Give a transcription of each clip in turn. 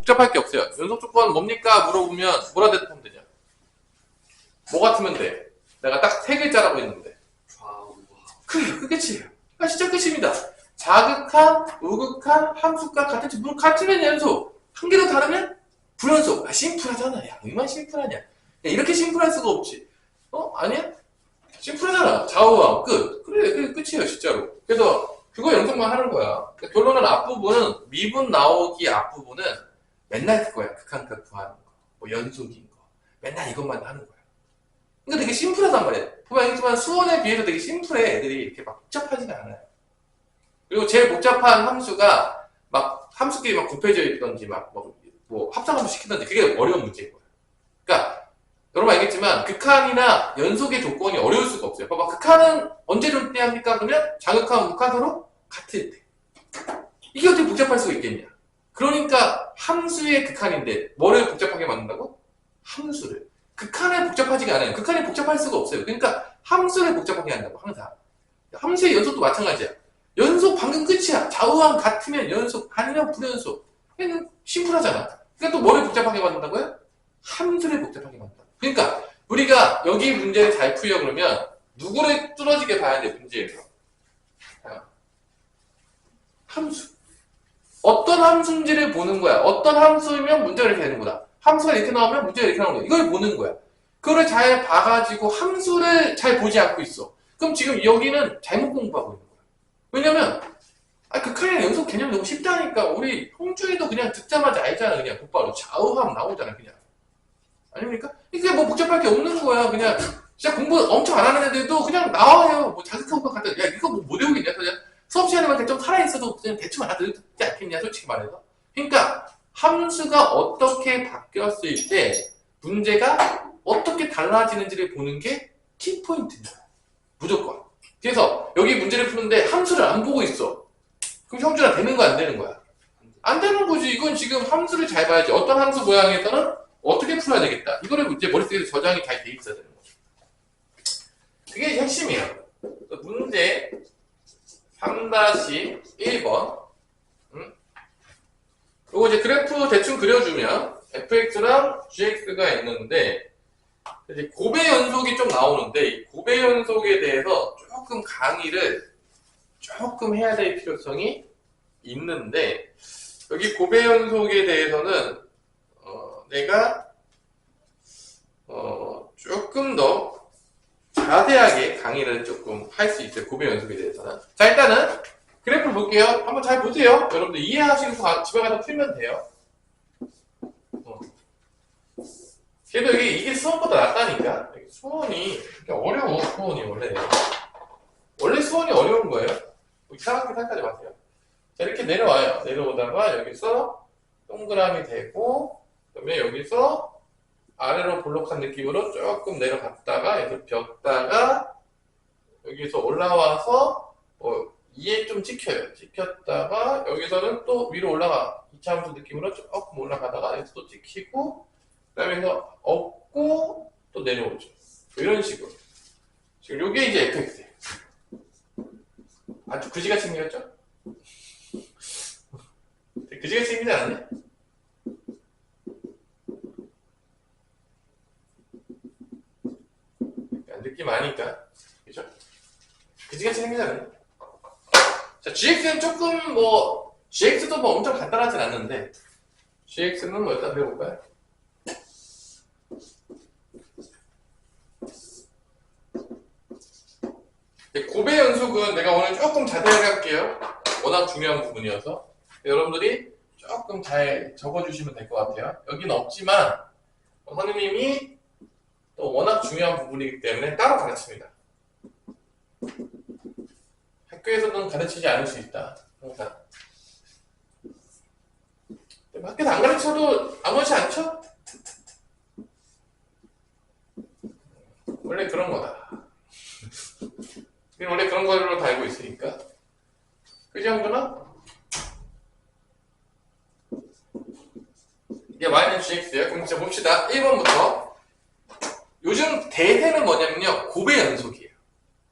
복잡할 게 없어요. 연속 조건 뭡니까? 물어보면 뭐라 대답하면 되냐? 뭐 같으면 돼? 내가 딱 세 글자라고 했는데. 좌우와. 그게 끝이에요. 진짜 끝입니다. 자극한, 우극한, 함수값 같은 물 같으면 연속. 한 개도 다르면 불연속. 심플하잖아. 야, 얼마나 심플하냐. 야, 이렇게 심플할 수가 없지. 아니야? 심플하잖아. 좌우함 끝. 그래, 그게 끝이에요, 진짜로. 그래서 그거 연속만 하는 거야. 그러니까 결론은 앞부분은 미분 나오기 앞부분은 맨날 그거야. 극한값 구하는 거, 뭐 연속인 거, 맨날 이것만 하는 거야. 그러니까 되게 심플하단 말이야. 보면 알겠지만 수원에 비해서 되게 심플해. 애들이 이렇게 막 복잡하지가 않아요. 그리고 제일 복잡한 함수가 막 함수끼리 막 곱해져 있던지 뭐 합성함수 시키던지 그게 어려운 문제인 거야. 그러니까 여러분 알겠지만 극한이나 연속의 조건이 어려울 수가 없어요. 봐봐, 극한은 언제 존재합니까? 그러면 자극한 우극한 서로 같을 때. 이게 어떻게 복잡할 수가 있겠냐? 그러니까 함수의 극한인데 뭐를 복잡하게 만든다고? 함수를. 극한에 복잡하지가 않아요. 극한이 복잡할 수가 없어요. 그러니까 함수를 복잡하게 한다고 항상. 함수의 연속도 마찬가지야. 연속 방금 끝이야. 좌우함 같으면 연속, 아니면 불연속. 그냥 심플하잖아. 그러니까 또 뭐를 복잡하게 만든다고요? 함수를 복잡하게 만든다. 그러니까 우리가 여기 문제를 잘 풀려고 그러면 누구를 뚫어지게 봐야 돼, 문제에서. 함수. 어떤 함수인지를 보는 거야. 어떤 함수이면 문제가 이렇게 되는구나. 함수가 이렇게 나오면 문제가 이렇게 나오는 거야. 이걸 보는 거야. 그거를 잘 봐가지고 함수를 잘 보지 않고 있어. 그럼 지금 여기는 잘못 공부하고 있는 거야. 왜냐면 극한이랑 연속 개념이 너무 쉽다니까. 우리 홍준이도 그냥 듣자마자 알잖아. 그냥 곧바로 좌우함 나오잖아. 그냥. 아닙니까? 이게 뭐 복잡할 게 없는 거야. 그냥 진짜 공부 엄청 안 하는 애들도 그냥 나와요. 뭐 자극하고 같은. 야, 이거 뭐 못 외우겠냐? 그냥 수업 시간에 좀 살아있어도 그냥 대충 알아듣지 않겠냐? 솔직히 말해서. 그러니까 함수가 어떻게 바뀌었을 때 문제가 어떻게 달라지는지를 보는 게 키포인트입니다. 무조건. 그래서 여기 문제를 푸는데 함수를 안 보고 있어. 그럼 형준아 되는 거야, 안 되는 거야? 안 되는 거지. 이건 지금 함수를 잘 봐야지. 어떤 함수 모양에서는 어떻게 풀어야 되겠다. 이거를 이제 머릿속에 저장이 잘 돼 있어야 되는 거죠. 그게 핵심이에요. 문제 3-1번. 요거 이제 그래프 대충 그려주면 fx랑 gx가 있는데 이제 고배 연속이 좀 나오는데 이 고배 연속에 대해서 조금 강의를 조금 해야 될 필요성이 있는데 여기 고배 연속에 대해서는 내가 조금 더 자세하게 강의를 조금 할 수 있어요. 고배 연속에 대해서는. 자, 일단은 그래프 볼게요. 한번 잘 보세요. 여러분들 이해하시고 집에 가서 풀면 돼요. 그래도 이게 수원보다 낫다니까. 수원이 어려워. 수원이 원래 수원이 어려운 거예요. 이상하게 생각하지 마세요. 자, 이렇게 내려와요. 내려오다가 여기서 동그라미 되고 그다음에 여기서 아래로 볼록한 느낌으로 조금 내려갔다가 여기서 벽다가 여기서 올라와서 2에 좀 찍혀요. 찍혔다가 여기서는 또 위로 올라가 2차 함수 느낌으로 조금 올라가다가 여기서 또 찍히고 그 다음에 여기서 업고 또 내려오죠. 이런 식으로. 지금 요게 이제 fx예요. 아주 그지같이 생겼죠? 그지같이 생기지 않았네? 느낌 아니까. 그죠? 그지같이 생기지 않았네? 자, gx는 조금 gx도 엄청 간단하진 않는데, gx는 일단 배워볼까요? 고배 연속은 내가 오늘 조금 자세하게 할게요. 워낙 중요한 부분이어서. 여러분들이 조금 잘 적어주시면 될 것 같아요. 여기는 없지만, 선생님이 또 워낙 중요한 부분이기 때문에 따로 가르칩니다. 학교에서는 가르치지 않을 수 있다. 항상. 학교에서 안 가르쳐도 아무렇지 않죠? 원래 그런 거다. 원래 그런 걸로 다 알고 있으니까. 그지, 형준아? 이게 -gx예요. 그럼 진짜 봅시다. 1번부터. 요즘 대세는 뭐냐면요. 고배 연속이에요.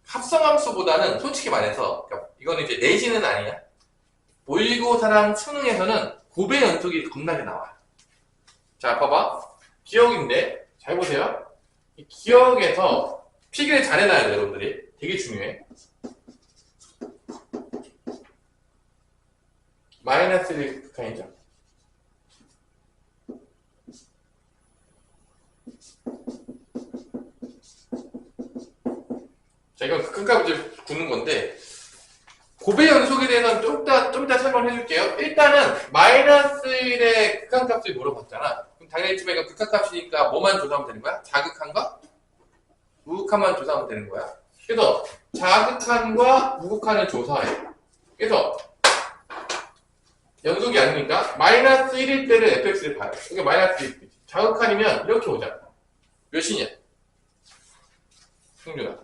합성함수보다는 솔직히 말해서, 그러니까 이거는 이제 내신은 아니야. 모의고사랑 수능에서는 고배 연속이 겁나게 나와요. 자, 봐봐. 기억인데, 잘 보세요. 이 기억에서 필기를 잘 해놔야 돼요, 여러분들이. 되게 중요해. 마이너스 1의 극한이죠. 자, 이건 극한값을 굳는 건데, 곱의 연속에 대해서는 좀 이따 설명을 해줄게요. 일단은, 마이너스 1의 극한값을 물어봤잖아. 그럼 당연히 지금 이거 극한값이니까 뭐만 조사하면 되는 거야? 자극한과 무극한만 조사하면 되는 거야. 그래서, 자극한과 무극한을 조사해. 그래서, 연속이 아니니까, 마이너스 1일 때는 fx를 봐요. 이게 마이너스 1. 자극한이면 이렇게 오잖아. 몇이냐? 승준아.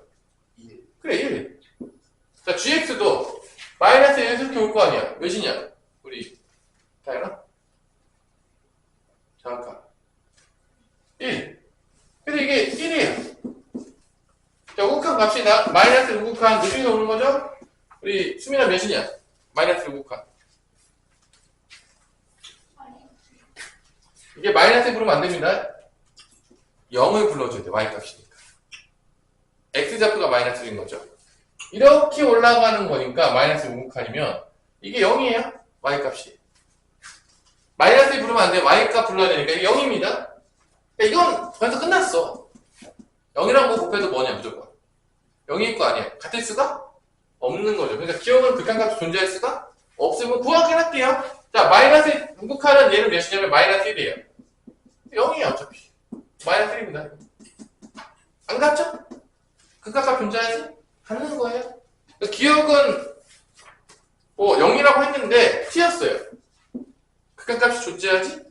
1. 그래, 1. 자, gx도 마이너스 1에서 이렇게 올 거 아니야. 몇이냐? 우리, 다현아? 자극한. 1. 그래서 이게 1이에요. 자, 우극한 값이다. 마이너스 우극한 몇 중에서 오는 거죠? 우리 수민아 몇이냐? 마이너스 우극한. 이게 마이너스 부르면 안 됩니다. 0을 불러줘야 돼, y값이니까. x좌표가 마이너스 1인 거죠. 이렇게 올라가는 거니까 마이너스 우극한이면 이게 0이에요, y값이. 마이너스 1 부르면 안 돼, y값 불러야 되니까 이게 0입니다. 이건 벌써 끝났어. 0이랑 뭐 곱해도 뭐냐, 무조건. 0일 거 아니야. 같을 수가 없는 거죠. 그러니까 기억은 극한값이 존재할 수가 없으면 구하긴 할게요. 자, 마이너스 우극한은 얘는 몇이냐면 마이너스 1이에요. 0이야, 어차피. 마이너스 1입니다. 안 같죠? 극한값 존재하지? 하는 거예요. 기억은 뭐 0이라고 했는데 T였어요. 극한값이 존재하지?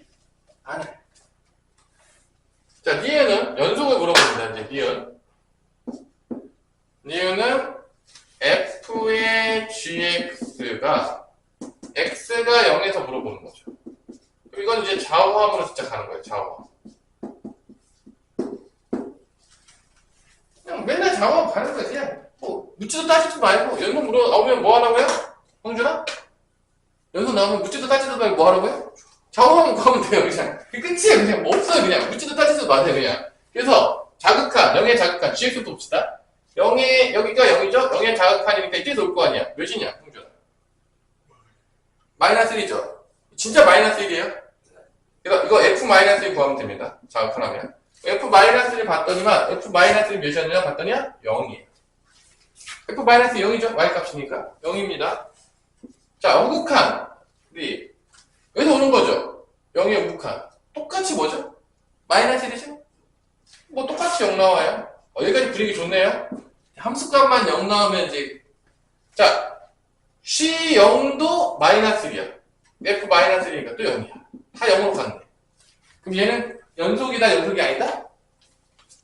않아요. 자, 니은은 연속을 물어봅니다. 이제 니은은 f의 gx가 x가 0에서 물어보는 거죠. 이건 이제 좌우함으로 진짜 가는 거예요. 좌우함. 그냥 맨날 좌우함 가는 거야. 그냥 뭐 묻지도 따지도 말고 연속 물어 나오면 뭐 하라고요? 형준아? 연속 나오면 묻지도 따지도 말고 뭐 하라고요? 좌우함 가면 돼요. 그냥 끝이에요. 그냥 뭐 없어요. 그냥 묻지도 따지도 마세요. 그냥. 그래서 자극한 0의 자극한 gx 봅시다. 0의 여기가 0이죠? 0의 자극한이니까 이때서 올 거 아니야. 몇이냐? 형준아? 마이너스 1이죠? 진짜 마이너스 1이에요? 그러니까 이거 f-1 구하면 됩니다. 자극하면. f-1을 봤더니만 f-1이 몇이었냐 봤더니 0이에요. f-0이죠? y값이니까 0입니다. 자, 우극한. 우리 여기서 오는 거죠? 0의 우극한. 똑같이 뭐죠? 마이너스 1이죠? 뭐 똑같이 0 나와요. 여기까지 분위기 좋네요. 함수값만 0 나오면 이제 자, C0도 마이너스 1이야. f-1이니까 또 0이야. 다 0으로 갔네. 그럼 얘는 연속이다, 연속이 아니다?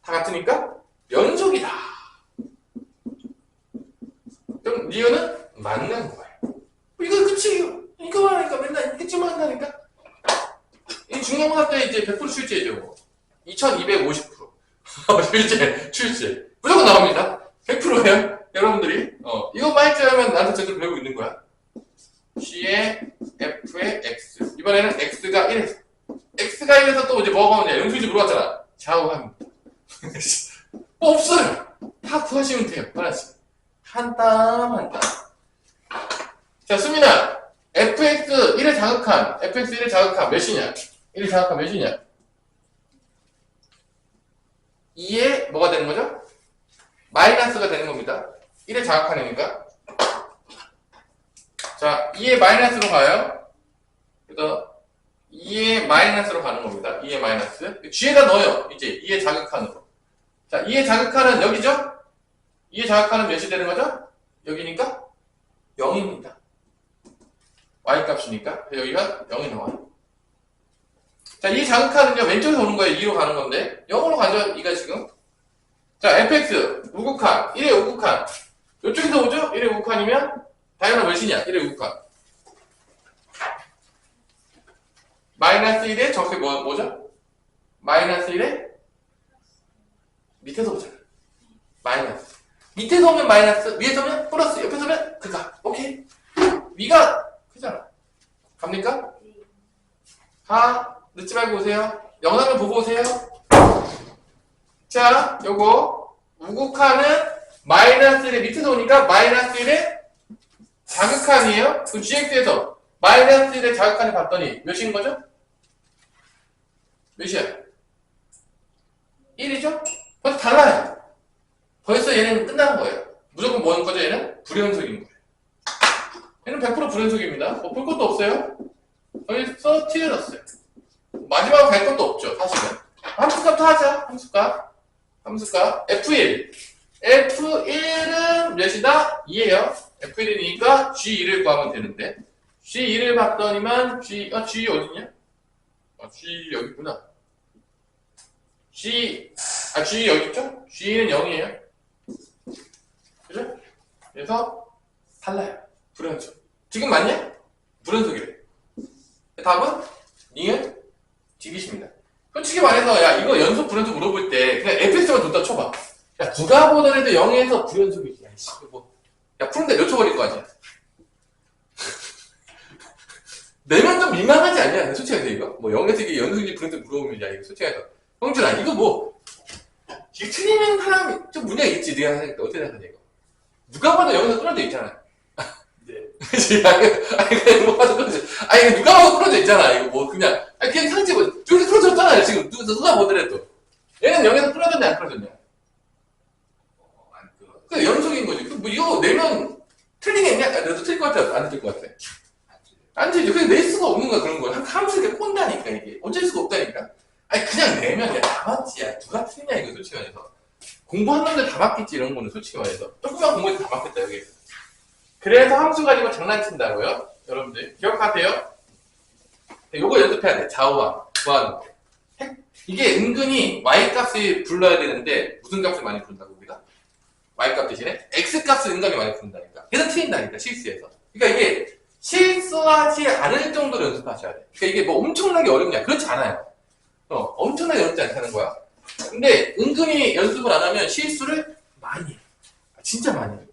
다 같으니까 연속이다. 그럼 니은은 맞는 거예요. 이거 끝이에요. 이거만 하니까 맨날 이쯤만 한다니까. 이 중간고사 때 이제 100% 출제죠. 2250%. 출제. 무조건 나옵니다. 100%예요. 여러분들이. 이것만 할 줄 알면 나한테 제대로 배우고 있는 거야. C의 F의 X. 이번에는 X가 1에서. X가 1에서 또 이제 뭐가 오냐. 연수인지 물어봤잖아. 좌우합니다. 뭐 없어요. 다 구하시면 돼요. 하나씩. 한 땀, 한 땀. 자, 수민아. fx 1의 자극한. fx 1의 자극한 몇이냐? 1의 자극한 몇이냐? 2의 뭐가 되는 거죠? 마이너스가 되는 겁니다. 1의 자극한이니까. 자, 2의 마이너스로 가요. 그래서 2의 마이너스로 가는 겁니다. 2의 마이너스. G에다 넣어요. 이제 2의 자극한으로. 자, 2의 자극한은 여기죠? 2의 자극한은 몇이 되는 거죠? 여기니까 0입니다. Y값이니까. 여기가 0이 나와요. 자, 2의 자극한은요, 왼쪽에서 오는 거예요. 2로 가는 건데. 0으로 가죠, 2가 지금. 자, fx, 우극한. 1의 우극한. 이쪽에서 오죠? 1의 우극한이면, 다현아 몇이냐? 1의 우극한. 마이너스 1에 정확히 뭐죠? 마이너스 1에 밑에서 오잖아. 마이너스. 밑에서 오면 마이너스, 위에서 오면 플러스, 옆에서 오면 극한. 오케이? 위가 크잖아. 갑니까? 다 늦지 말고 오세요. 영상을 보고 오세요. 자, 요거 우극한은 마이너스 1의 밑에서 오니까 마이너스 1의 자극한이에요. 그 GX에서 마이너스 1의 자극한을 봤더니 몇인 거죠? 몇이야? 1이죠? 벌써 달라요. 벌써 얘는 끝나는 거예요. 무조건 뭐인 거죠? 얘는 불연속인 거예요. 얘는 100% 불연속입니다. 뭐 볼 것도 없어요. 벌써 틀려졌어요. 마지막으로 갈 것도 없죠, 사실은. 함수값도 하자. 함수값 F1. F1은 몇이다? 2예요. F1이니까 G1을 구하면 되는데 G1을 봤더니만 G 어디냐? G 여기 있구나. G 여기 있죠? G는 0이에요. 그죠? 그래서 달라요. 불연속. 지금 맞냐? 불연속이래. 답은 니은 디귿입니다. 솔직히 말해서 야 이거 연속 불연속 물어볼 때 그냥 fx만 줬다 쳐봐. 야 누가 보더라도 0에서 불연속이지. 야 씨, 뭐. 야 푸는데 몇 초 걸릴 거 아니야. 내면 좀 민망하지 않냐? 솔직히 해서 이거 뭐 0에서 이게 연속인지 불연속 물어보면 야 이거 솔직히 해서 형준아 이거 뭐 이게 틀리는 사람이 좀 문제가 있지. 네가 생각할 때 어떻게 생각하냐 이거. 누가 봐도 0에서 떨어져 있잖아. 그치? 아니, 뭐 봐도 떨어져. 아니, 누가 봐도 떨어져 있잖아. 이거 뭐, 그냥. 아니, 그냥 상체 뭐, 둘이 떨어졌잖아요. 지금. 누가 보더라도. 얘는 0에서 떨어졌냐, 안 떨어졌냐? 안 끊어. 그 연속인 거지. 뭐, 이거 내면 틀리겠냐? 너도 틀릴 것 같아? 안 틀릴 것 같아? 안 틀리죠. 그냥 낼 수가 없는 거야, 그런 거. 함수 이렇게 꼰다니까, 이게. 어쩔 수가 없다니까. 아니, 그냥 내면, 야, 다 맞지. 야, 누가 틀리냐, 이거, 솔직히 말해서. 공부한 놈들 다 맞겠지, 이런 거는, 솔직히 말해서. 조금만 공부해도 다 맞겠다, 여기. 그래서 함수 가지고 장난친다고요? 여러분들 기억하세요? 요거 연습해야 돼. 좌우함 구하는 거. 이게 은근히 y값을 불러야 되는데 무슨 값을 많이 부른다고 우리가? y값 대신에 x값을 은근히 많이 부른다니까. 그래서 틀린다니까 실수해서. 그러니까 이게 실수하지 않을 정도로 연습하셔야 돼. 그러니까 이게 뭐 엄청나게 어렵냐? 그렇지 않아요. 엄청나게 어렵지 않다는 거야. 근데 은근히 연습을 안 하면 실수를 많이 해요. 진짜 많이 해요.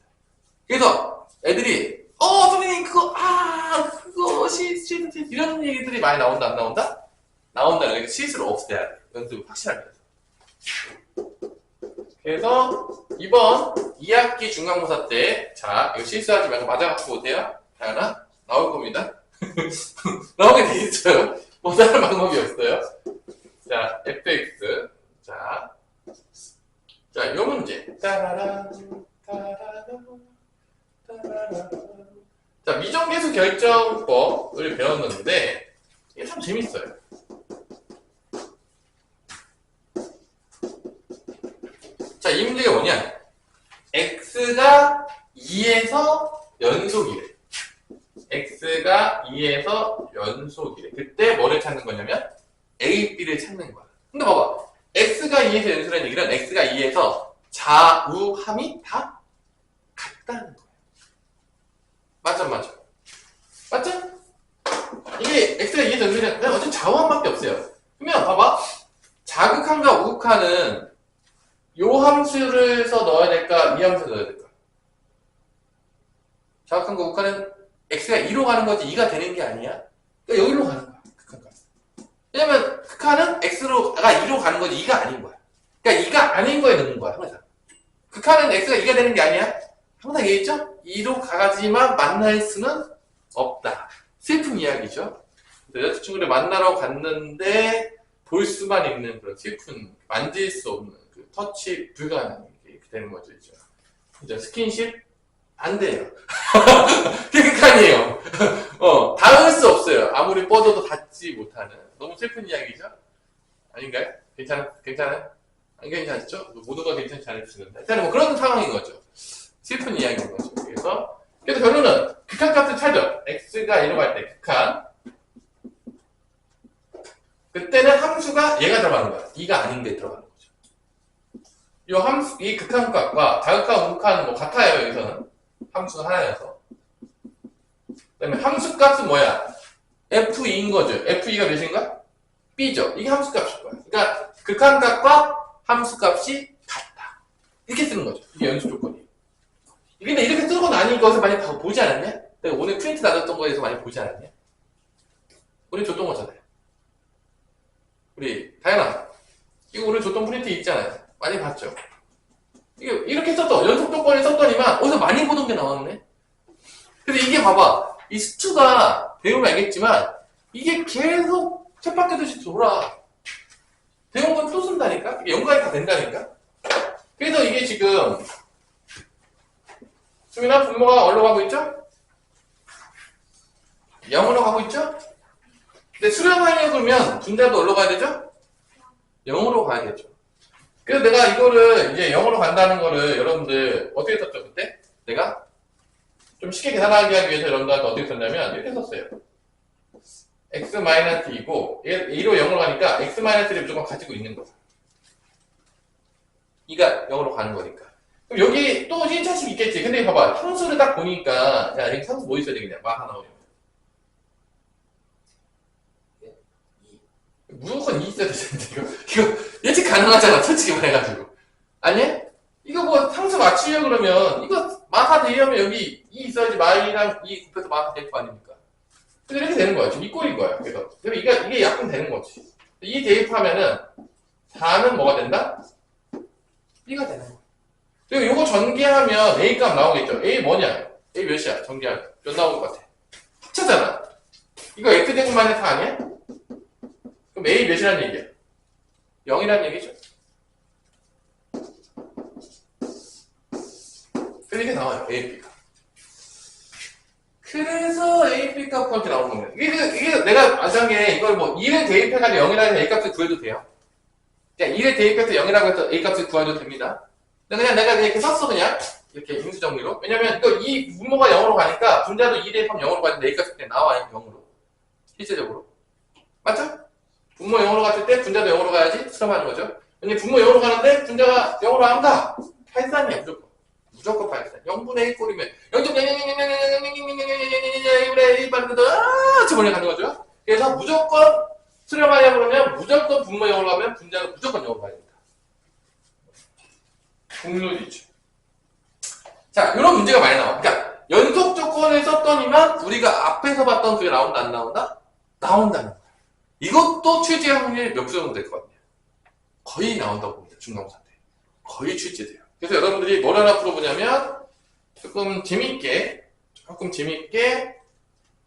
그래서 애들이 선생님 그거 실수 이런 얘기들이 많이 나온다 안 나온다? 나온다. 그러니까 실수를 없애야 돼. 연습을 확실하게 해서. 그래서 이번 2학기 중간고사 때 자 이거 실수하지 말고 맞아 갖고 오세요. 하나 나올 겁니다. 나오게 돼 있어요. 뭐 다른 방법이 없어요. 자 fx 자 요 문제 따라란 자, 미정계수 결정법을 배웠는데 이게 참 재밌어요. 자, 이 문제가 뭐냐? x가 2에서 연속이래. x가 2에서 연속이래. 그때 뭐를 찾는 거냐면 a, b를 찾는 거야. 근데 봐봐. x가 2에서 연속이라는 얘기는 x가 2에서 좌우함이 다 같다는 거야. 맞죠? 이게 x가 2에서 연속이면 그냥 어차피 좌우함밖에 없어요. 그러면 봐봐. 자극한과 우극한은 요 함수를 써 넣어야 될까? 이 함수 넣어야 될까? 자극한과 우극한은 x가 2로 가는 거지 2가 되는 게 아니야. 그러니까 여기로 가는 거야. 극한가. 왜냐면 극한은 x가 2로 가는 거지 2가 아닌 거야. 그러니까 2가 아닌 거에 넣는 거야. 항상. 극한은 x가 2가 되는 게 아니야. 항상 얘기했죠? 2로 가지만 만날 수는 없다. 슬픈 이야기죠. 여자친구를 만나러 갔는데 볼 수만 있는 그런 슬픈, 만질 수 없는 그 터치 불가능한 게 이렇게 되는 거죠. 이제 스킨십 안 돼요. 그게 극한이에요. 닿을 수 없어요. 아무리 뻗어도 닿지 못하는 너무 슬픈 이야기죠. 아닌가요? 괜찮아요? 안 괜찮죠? 모두가 괜찮지 않을 수 있는데 일단 뭐 그런 상황인 거죠. 슬픈 이야기인 거죠. 그래서 결론은 극한값을 찾아. x가 1로 갈 때 극한. 그때는 함수가 얘가 들어가는 거야. 2가 아닌 데 들어가는 거죠. 이 극한값과 자극한 우극한 뭐 같아요. 여기서는 함수가 하나여서. 그다음에 함수값은 뭐야? f2인 거죠. f2가 몇인가? b죠. 이게 함수값일 거야. 그러니까 극한값과 함수값이 같다. 이렇게 쓰는 거죠. 이게 연습 조건이에요. 근데 이렇게 쓰고 나니 것을 많이 보지 않았냐? 내가 오늘 프린트 나눴던 거에서 많이 보지 않았냐? 우리 줬던 거잖아요. 우리 다현아, 이거 오늘 줬던 프린트 있잖아요. 많이 봤죠? 이게 이렇게 썼던 연속 조건에 썼더니만 어디서 많이 보던 게 나왔네. 근데 이게 봐봐, 이 수투가 배우면 알겠지만 이게 계속 쳇바퀴듯이 돌아. 배운 건 또 쓴다니까? 이게 연관이 다 된다니까? 그래서 이게 지금 수민아, 분모가 어디로 가고 있죠? 0으로 가고 있죠? 근데 수렴하려고 그러면 분자도 어디로 가야 되죠? 0으로 가야겠죠. 그래서 내가 이거를 이제 0으로 간다는 거를 여러분들 어떻게 썼죠, 그때? 내가 좀 쉽게 계산하게 하기 위해서 여러분들한테 어떻게 썼냐면 이렇게 썼어요. x-2고 A로 0으로 가니까 x-를 무조건 가지고 있는 거야. 2가 0으로 가는 거니까. 그럼 여기 또 1차식 있겠지. 근데 봐봐, 상수를 딱 보니까 야, 여기 상수 뭐 있어야 되겠냐? 마 하나 오면 무조건 2 있어야 되는데 이거 예측 가능하잖아, 솔직히 말해가지고. 아니? 이거 뭐 상수 맞추려고 그러면 이거 마사 대입하면 여기 2 있어야지 마이랑 2 곱해서 마사 대입 아닙니까? 그래서 이렇게 되는 거야. 지금 이 꼴인 거야. 그래서 이게 약분 되는 거지. 이 대입하면은 4는 뭐가 된다? B가 되는 거야. 그리고 요거 전개하면 A 값 나오겠죠. A 뭐냐? A 몇이야? 전개하면 몇 나올 것 같아? 합차잖아. 이거 X제곱 마이너스 4 아니야? 그럼 A 몇이라는 얘기야? 0이라는 얘기죠. 이렇게 나와요. A, B가. 그래서 A, B 값 그렇게 나오는 겁니다. 이게 내가 만약에 이걸 뭐 2를 대입해가지고 0이라고 해서 A 값을 구해도 돼요. 그냥 2를 대입해서 0이라고 해서 A 값을 구해도 됩니다. 그냥 내가 이렇게 썼어, 그냥. 이렇게 인수정리로. 왜냐면 이거 이 분모가 0으로 가니까 분자도 2 대입하면 0으로 가는데 A 값이 그냥 나와요, 0으로. 실제적으로. 맞죠? 분모 0으로 갔을 때 분자도 0으로 가야지 수렴하는 거죠. 근데 분모 0으로 가는데 분자가 0으로 안 가. 팔산이야, 무조건. 무조건 팔산. 0분의 1 꼴이면 0.00000000000000000000000000000000000000000000000000000000000000000000000000000000000000000000000000000000000000000000000000000000000000000000000000000000000000000000000000000000000000000000000000000000000000000000000000000000000000000000000000000000000000000000000000000000000000000000000000000000000000000000000000000000000000000000000000000000000000000000000000000000000000000000000000000000000000000000000000000000000000000000000000000000000000000000000000000000000000000000000000000000000000000000000000000000000000000000000000000000000000000000000000000분모 0으로 가면 분자가 무조건 0으로 가야 됩니다. 국룰이죠. 자, 이런 문제가 많이 나와. 그러니까 연속 조건을 썼더니만 우리가 앞에서 봤던 그게 나온다, 안 나온다? 나온다는 거야. 이것도 출제 확률이 몇 프로 정도 될 것 같냐? 거의 나온다고 봅니다. 중간고사 때. 거의 출제돼요. 그래서 여러분들이 뭘 하나 풀어보냐면 조금 재밌게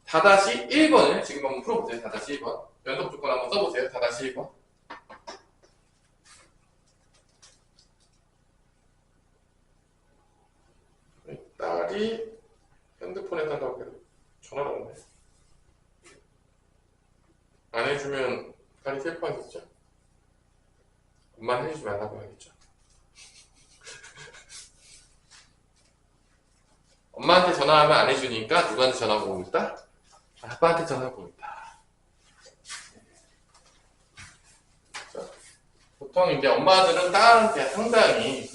4-1번을 지금 한번 풀어보세요. 4-1번. 연속 조건 한번 써보세요. 4-1번. 딸이 핸드폰에 산다고 해도 전화가 오네. 안 해주면 딸이 슬퍼하겠죠? 엄마는 해주지 말라고 하겠죠? 엄마한테 전화하면 안 해주니까 누구한테 전화가 오고 있다? 아빠한테 전화가 오고 있다. 보통 이제 엄마들은 딸한테 상당히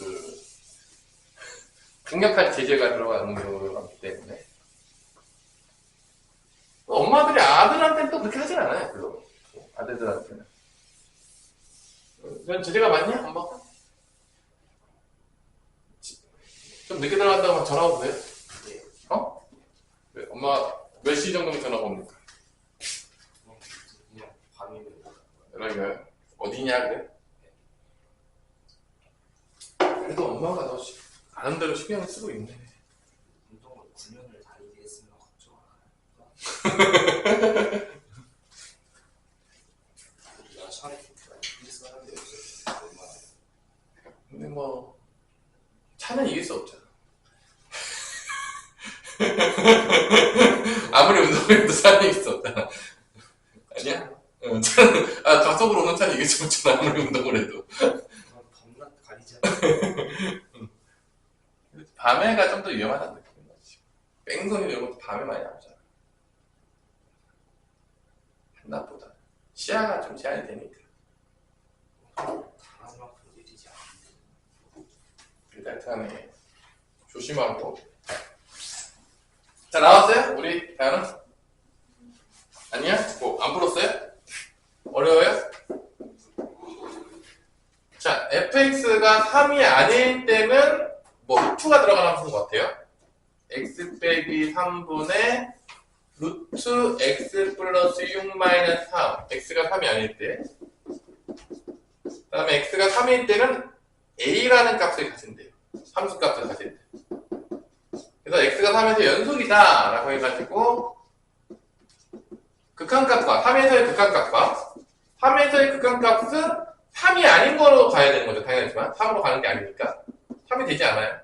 강력한 제재가 들어가는 경우가 많기 때문에 엄마들이 아들한테는 또 그렇게 하진 않아요. 별로. 아들들한테는. 그건 제재가 많냐? 엄마가? 좀 늦게 들어간다고 하면 전화 오고 그래? 어? 왜? 엄마 몇 시 정도면 전화가 옵니까? 그냥 밤이면 그러니까요. 어디냐 그래? 그래도 엄마가 너 아는 대로 신경을 쓰고 있네. 운동을 9년을 다니게 했으면 걱정 안 하요. 우리가 차라리 비슷한 사람들이 없어요. 근데 뭐 차는 이길 수 없잖아. 아무리 운동해도 차는 이길 수 없잖아. 아니야? 차는 가속으로 오는 차는 이길 수 없잖아. 아무리 운동을 해도. 밤낮 가리지 않아요. 밤에가 좀 더 위험하다는 느낌인 거지. 뺑소니 이런 것도 밤에 많이 나오잖아. 낮보다 시야가 좀 제한이 되니까. 강한 만큼 내리지 않아요. 일단은 조심하고. 자, 나왔어요? 우리 다현아? 아니야? 뭐 안 풀었어요? 어려워요? 자, fx가 3이 아닐 때는 뭐 루트가 들어가는 함수인 것 같아요. x 빼기 3분의 루트 x 플러스 6 마이너스 3. x가 3이 아닐 때. 그 다음에 x가 3일 때는 a라는 값을 가진대요. 함수값을 가진대. 그래서 x가 3에서 연속이다 라고 해가지고 극한값과 3에서의 극한값과 3에서의 극한값은 3이 아닌 거로 가야 되는 거죠. 당연하지만 3으로 가는 게 아니니까 3이 되지 않아요.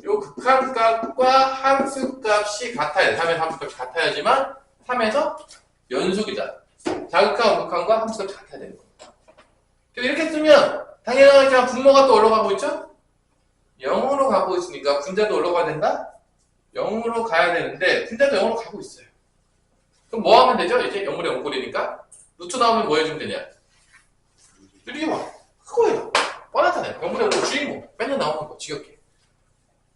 요 극한값과 함수값이 같아야 돼. 3에서 함수값이 같아야지만 3에서 연속이다. 자극한 극한과 함수값이 같아야 되는 겁니다. 이렇게 쓰면 당연하지만 분모가 또 올라가고 있죠? 0으로 가고 있으니까 분자도 올라가야 된다? 0으로 가야 되는데 분자도 0으로 가고 있어요. 그럼 뭐 하면 되죠? 이제 0분의 0꼴이니까 루트 나오면 뭐 해주면 되냐? 유리화. 그거예요. 뻔하잖아요. 0분의 5 주인공. 맨날 나오는 거. 지겹게.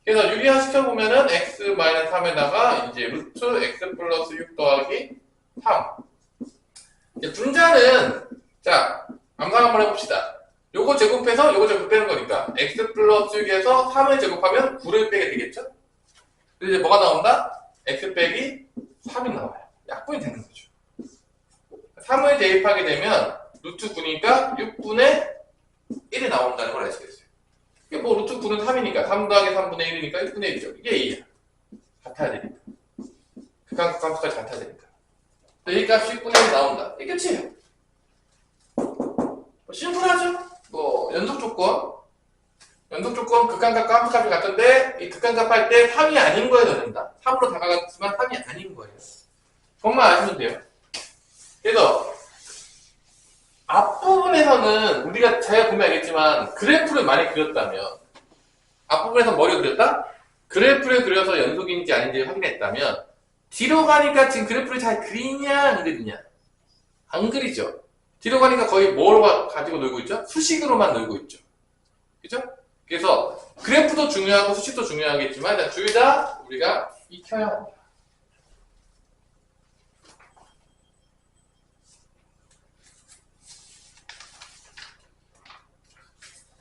그래서 유리화 시켜보면은 x-3에다가 이제 루트 x 플러스 6 더하기 3. 이제 분자는 자 암산 한번 해봅시다. 요거 제곱해서 요거 제곱 빼는 거니까 x 플러스 6에서 3을 제곱하면 9를 빼게 되겠죠? 그래서 이제 뭐가 나온다? x 빼기 3이 나와요. 약분이 되는 거죠. 3을 대입하게 되면 루트 9니까 6분의 1이 나온다는 걸 아시겠어요? 이게 뭐 루트 9는 3이니까 3 더하기 3분의 1이니까 6분의 1이죠. 이게 A야. 같아야 되니까. 극한값까지 같아야 되니까. 이 값이 6분의 1이 나온다. 이게 끝이에요. 심플하죠? 뭐 연속 조건 극한값과 함수값이 같은데 이 극한값 할 때 3이 아닌 거에 넣는다. 3으로 다가갔지만 3이 아닌 거예요. 그것만 아시면 돼요. 그래서 앞부분에서는 우리가 잘 보면 알겠지만 그래프를 많이 그렸다면 앞부분에서 머리 그렸다? 그래프를 그려서 연속인지 아닌지 확인했다면 뒤로 가니까 지금 그래프를 잘 그리냐 안 그리냐? 안 그리죠. 뒤로 가니까 거의 뭘 가지고 놀고 있죠? 수식으로만 놀고 있죠. 그죠? 그래서 그래프도 중요하고 수식도 중요하겠지만 일단 둘 다 우리가 익혀야 합니다.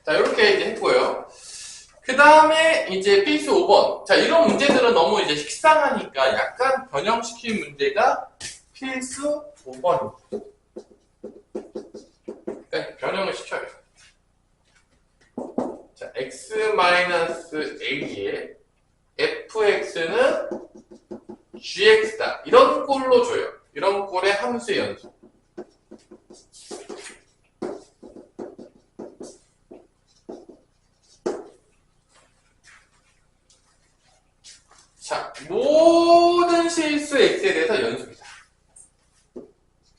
자, 이렇게 이제 했고요. 그 다음에 이제 필수 5번. 자, 이런 문제들은 너무 이제 식상하니까 약간 변형시킨 문제가 필수 5번입니다. 그러니까 변형을 시켜요. 자, x-a에 fx는 gx다. 이런 꼴로 줘요. 이런 꼴의 함수의 연속. 자, 모든 실수 x에 대해서 연속이다.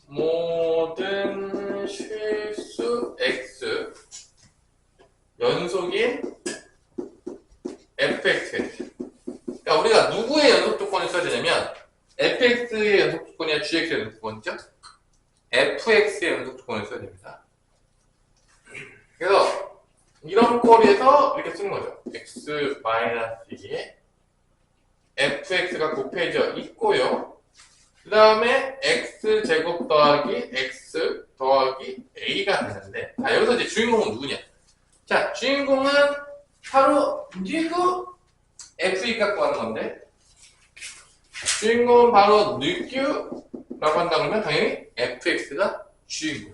모든 실수 x 연속인 fx에 대해서. 그러니까 우리가 누구의 연속 조건을 써야 되냐면 fx의 연속 조건이야 gx의 연속 조건이죠? fx의 연속 조건을 써야 됩니다. 그래서 이런 꼴에서 이렇게 쓰는 거죠. x-2에 fx가 곱해져 있고요. 그 다음에 x제곱 더하기 x 더하기 a가 되는데, 자, 여기서 이제 주인공은 누구냐? 자, 주인공은 바로 누구? f 갖고 하는 건데, 주인공은 바로 누구라고 한다고 하면 당연히 fx가 주인공.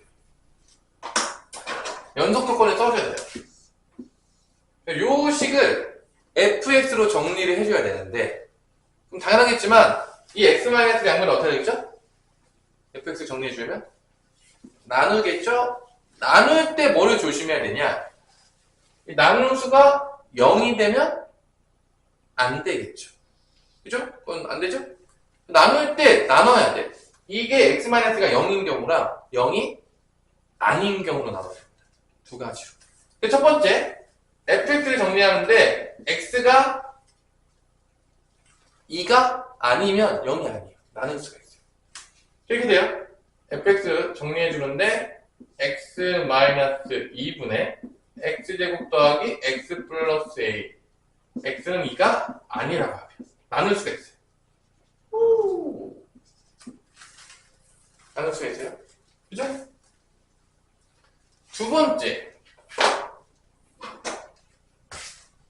연속 조건을 써줘야 돼요. 요 식을 fx로 정리를 해줘야 되는데, 그럼 당연하겠지만 이 x-의 양면은 어떻게 되겠죠? fx 정리해주면 나누겠죠? 나눌 때 뭐를 조심해야 되냐? 이 나누는 수가 0이 되면 안 되겠죠. 그죠? 그건 안 되죠? 나눌 때 나눠야 돼. 이게 x-가 0인 경우랑 0이 아닌 경우로 나눠야 됩니다. 두 가지로. 첫 번째, fx를 정리하는데 x가 2가 아니면 0이 아니에요. 나눌 수가 있어요. 이렇게 돼요. fx 정리해주는데 x-2분의 x제곱 더하기 x 플러스 a x는 2가 아니라고 하면 나눌 수가 있어요. 나눌 수가 있어요. 그죠? 두 번째,